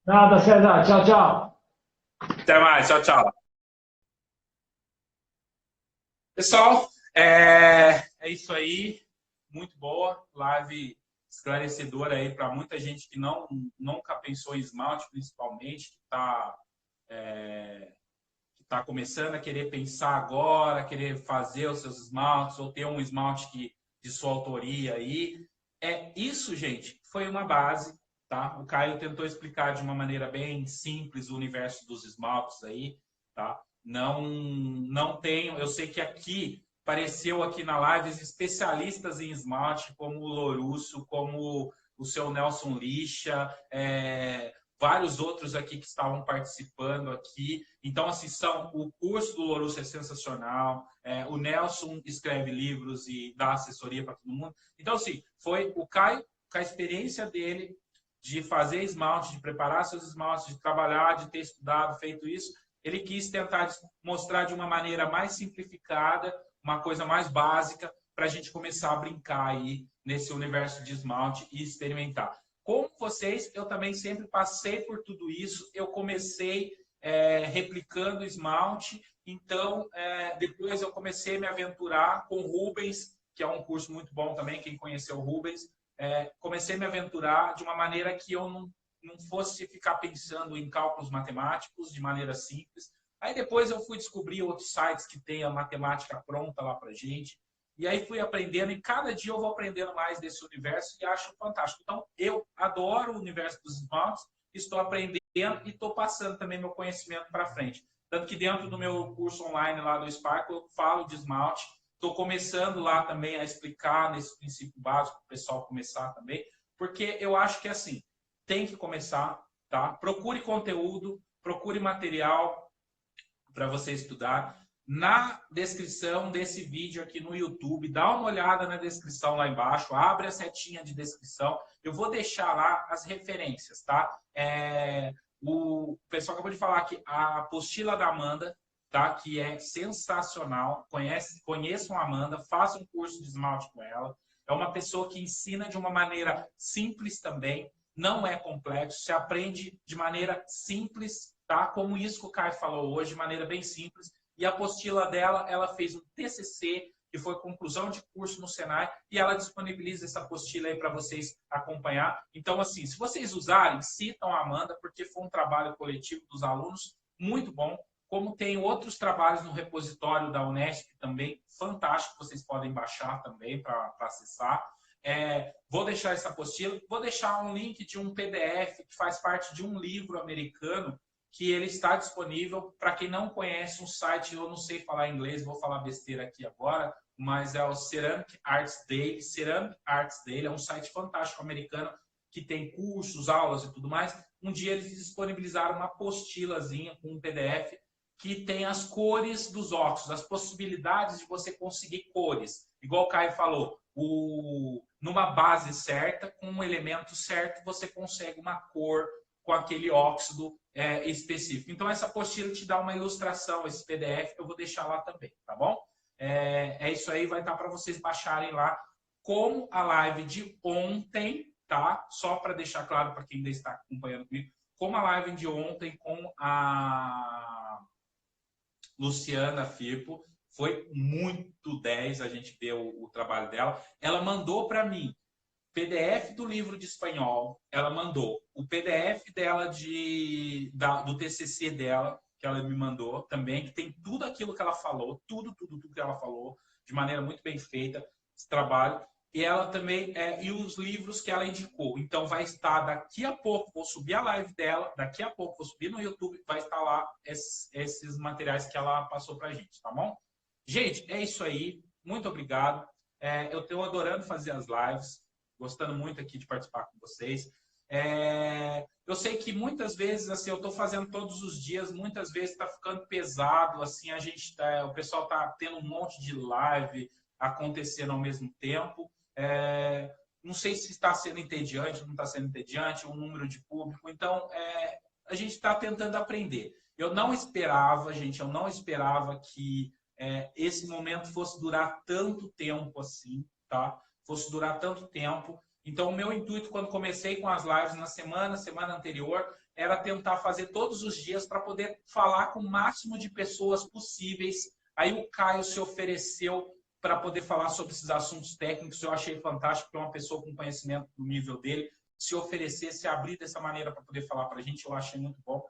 Nada, César. Tchau, tchau. Até mais. Tchau, tchau. Pessoal, é isso aí. Muito boa. Live esclarecedora aí para muita gente que nunca pensou em esmalte, principalmente, que tá começando a querer pensar agora, querer fazer os seus esmaltes ou ter um esmalte de sua autoria aí. Isso, gente, foi uma base, tá? O Caio tentou explicar de uma maneira bem simples o universo dos esmaltes aí, tá? Não tenho, eu sei que aqui apareceu aqui na live especialistas em esmalte, como o Lourusso, como o seu Nelson Lixa, vários outros aqui que estavam participando aqui. Então, assim, o curso do Lourusso é sensacional, o Nelson escreve livros e dá assessoria para todo mundo. Então, assim, foi o Caio, com a experiência dele de fazer esmalte, de preparar seus esmaltes, de trabalhar, de ter estudado, feito isso, ele quis tentar mostrar de uma maneira mais simplificada, uma coisa mais básica, para a gente começar a brincar aí nesse universo de esmalte e experimentar. Como vocês, eu também sempre passei por tudo isso. Eu comecei replicando esmalte, então depois eu comecei a me aventurar com Rubens, que é um curso muito bom também, quem conheceu o Rubens. Comecei a me aventurar de uma maneira que eu não fosse ficar pensando em cálculos matemáticos de maneira simples. Aí depois eu fui descobrir outros sites que tem a matemática pronta lá para gente. E aí fui aprendendo, e cada dia eu vou aprendendo mais desse universo e acho fantástico. Então, eu adoro o universo dos esmaltes, estou aprendendo e estou passando também meu conhecimento para frente. Tanto que dentro do meu curso online lá do Sparkle, eu falo de esmalte. Estou começando lá também a explicar nesse princípio básico para o pessoal começar também, porque eu acho que assim, tem que começar, tá? Procure conteúdo, procure material para você estudar. Na descrição desse vídeo aqui no YouTube, dá uma olhada na descrição lá embaixo, abre a setinha de descrição, eu vou deixar lá as referências, tá? O pessoal acabou de falar que a apostila da Amanda, tá? Que é sensacional, conheçam a Amanda, façam um curso de esmalte com ela, é uma pessoa que ensina de uma maneira simples também, não é complexo, se aprende de maneira simples, tá? Como isso que o Caio falou hoje, de maneira bem simples. E a apostila dela, ela fez um TCC, que foi conclusão de curso no Senai, e ela disponibiliza essa apostila aí para vocês acompanhar. Então, assim, se vocês usarem, citam a Amanda, porque foi um trabalho coletivo dos alunos muito bom. Como tem outros trabalhos no repositório da Unesp também, fantástico, vocês podem baixar também para acessar. Vou deixar essa apostila, vou deixar um link de um PDF que faz parte de um livro americano que ele está disponível. Para quem não conhece um site, eu não sei falar inglês, vou falar besteira aqui agora, mas é o Ceramic Arts Daily. Ceramic Arts Daily é um site fantástico americano que tem cursos, aulas e tudo mais. Um dia eles disponibilizaram uma apostilazinha com um PDF que tem as cores dos óxidos, as possibilidades de você conseguir cores. Igual o Caio falou, numa base certa, com um elemento certo, você consegue uma cor com aquele óxido específico. Então, essa apostila te dá uma ilustração, esse PDF, que eu vou deixar lá também, tá bom? É isso aí, vai estar para vocês baixarem lá como a live de ontem, tá? Só para deixar claro para quem ainda está acompanhando comigo, como a live de ontem com a Luciana Firpo foi muito 10, a gente vê o trabalho dela. Ela mandou para mim PDF do livro de espanhol, ela mandou o PDF dela do TCC dela, que ela me mandou também, que tem tudo aquilo que ela falou, tudo que ela falou, de maneira muito bem feita, esse trabalho. E ela também, e os livros que ela indicou. Então, vai estar daqui a pouco, vou subir a live dela, daqui a pouco vou subir no YouTube, vai estar lá esses materiais que ela passou pra gente, tá bom? Gente, é isso aí. Muito obrigado. Eu estou adorando fazer as lives, gostando muito aqui de participar com vocês. Eu sei que muitas vezes assim, eu estou fazendo todos os dias, muitas vezes está ficando pesado, assim, o pessoal está tendo um monte de live acontecendo ao mesmo tempo. Não sei se está sendo entediante, não está sendo entediante, o número de público. Então, a gente está tentando aprender. Eu não esperava, gente, eu não esperava que esse momento fosse durar tanto tempo assim, tá? Fosse durar tanto tempo. Então, o meu intuito, quando comecei com as lives na semana anterior, era tentar fazer todos os dias para poder falar com o máximo de pessoas possíveis. Aí o Caio se ofereceu para poder falar sobre esses assuntos técnicos. Eu achei fantástico que uma pessoa com conhecimento do nível dele se oferecesse, abrir dessa maneira para poder falar para a gente. Eu achei muito bom.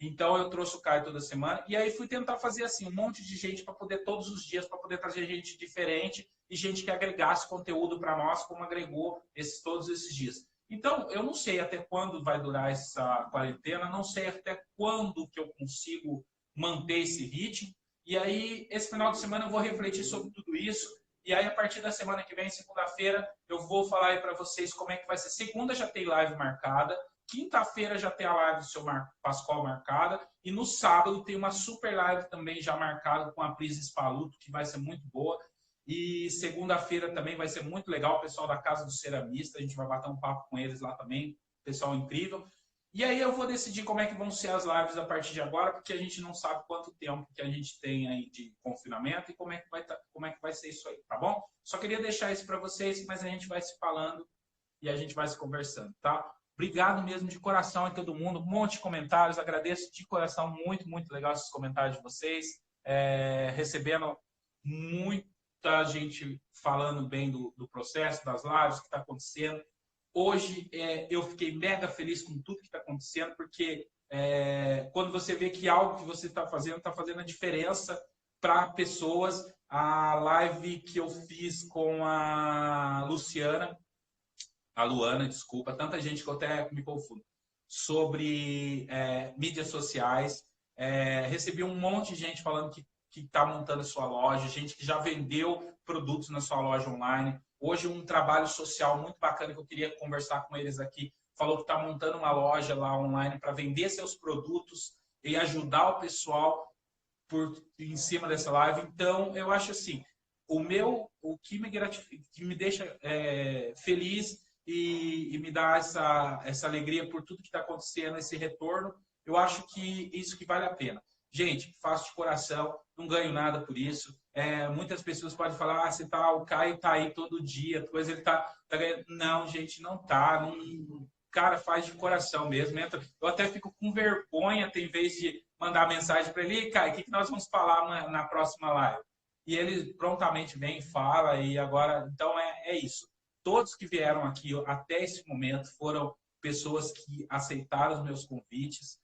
Então, eu trouxe o Caio toda semana. E aí, fui tentar fazer assim, um monte de gente para poder, todos os dias, para poder trazer gente diferente e gente que agregasse conteúdo para nós, como agregou todos esses dias. Então, eu não sei até quando vai durar essa quarentena, não sei até quando que eu consigo manter esse ritmo. E aí, esse final de semana, eu vou refletir sobre tudo isso. E aí, a partir da semana que vem, segunda-feira, eu vou falar aí para vocês como é que vai ser. Segunda já tem live marcada. Quinta-feira já tem a live do seu Pascoal marcada. E no sábado tem uma super live também já marcada com a Pris Spaluto, que vai ser muito boa. E segunda-feira também vai ser muito legal, o pessoal da Casa do Ceramista. A gente vai bater um papo com eles lá também. Pessoal incrível. E aí eu vou decidir como é que vão ser as lives a partir de agora, porque a gente não sabe quanto tempo que a gente tem aí de confinamento e como é que vai ser isso aí, tá bom? Só queria deixar isso para vocês, mas a gente vai se falando e a gente vai se conversando, tá? Obrigado mesmo de coração a todo mundo. Um monte de comentários. Agradeço de coração. Muito, muito legal esses comentários de vocês. Recebendo muita gente falando bem do processo, das lives, que está acontecendo. Hoje, eu fiquei mega feliz com tudo que está acontecendo, porque quando você vê que algo que você está fazendo a diferença para pessoas. A live que eu fiz com a Luciana, a Luana, desculpa, tanta gente que eu até me confundo, sobre mídias sociais. Recebi um monte de gente falando que está montando sua loja, gente que já vendeu produtos na sua loja online. Hoje, um trabalho social muito bacana que eu queria conversar com eles aqui, falou que está montando uma loja lá online para vender seus produtos e ajudar o pessoal em cima dessa live. Então, eu acho assim, o que me gratifica, que me deixa feliz e me dá essa alegria por tudo que está acontecendo, esse retorno, eu acho que isso que vale a pena. Gente, faço de coração, não ganho nada por isso. Muitas pessoas podem falar, o Caio tá aí todo dia, depois ele tá ganhando. Não, gente, não tá. Não, cara, faz de coração mesmo. Eu até fico com vergonha, tem vez de mandar mensagem para ele, Caio, o que nós vamos falar na próxima live? E ele prontamente vem e fala, e agora, então é isso. Todos que vieram aqui até esse momento foram pessoas que aceitaram os meus convites,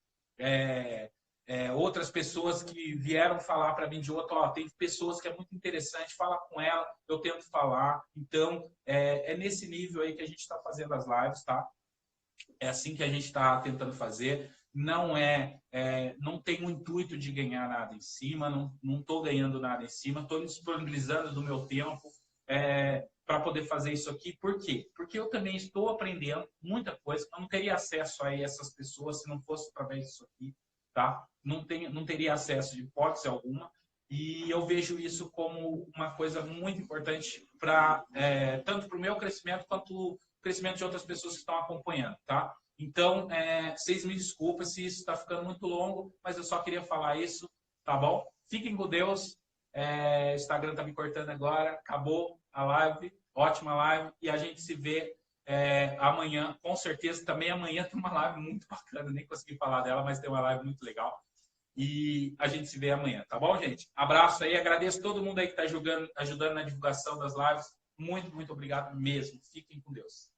outras pessoas que vieram falar para mim de outro, tem pessoas que é muito interessante, fala com ela, eu tento falar. Então, é nesse nível aí que a gente está fazendo as lives, tá? É assim que a gente está tentando fazer. Não tem o intuito de ganhar nada em cima, não estou ganhando nada em cima, estou disponibilizando do meu tempo para poder fazer isso aqui. Por quê? Porque eu também estou aprendendo muita coisa. Eu não teria acesso a essas pessoas se não fosse através disso aqui, tá? Não teria acesso de hipótese alguma. E eu vejo isso como uma coisa muito importante tanto para o meu crescimento quanto o crescimento de outras pessoas que estão acompanhando, tá? Então, vocês me desculpem se isso está ficando muito longo, mas eu só queria falar isso, tá bom? Fiquem com Deus. Instagram está me cortando agora, acabou a live. ótima live e a gente se vê amanhã, com certeza. Também amanhã tem uma live muito bacana, nem consegui falar dela, mas tem uma live muito legal. E a gente se vê amanhã, tá bom, gente? Abraço aí, agradeço todo mundo aí que está ajudando na divulgação das lives. Muito, muito obrigado mesmo. Fiquem com Deus.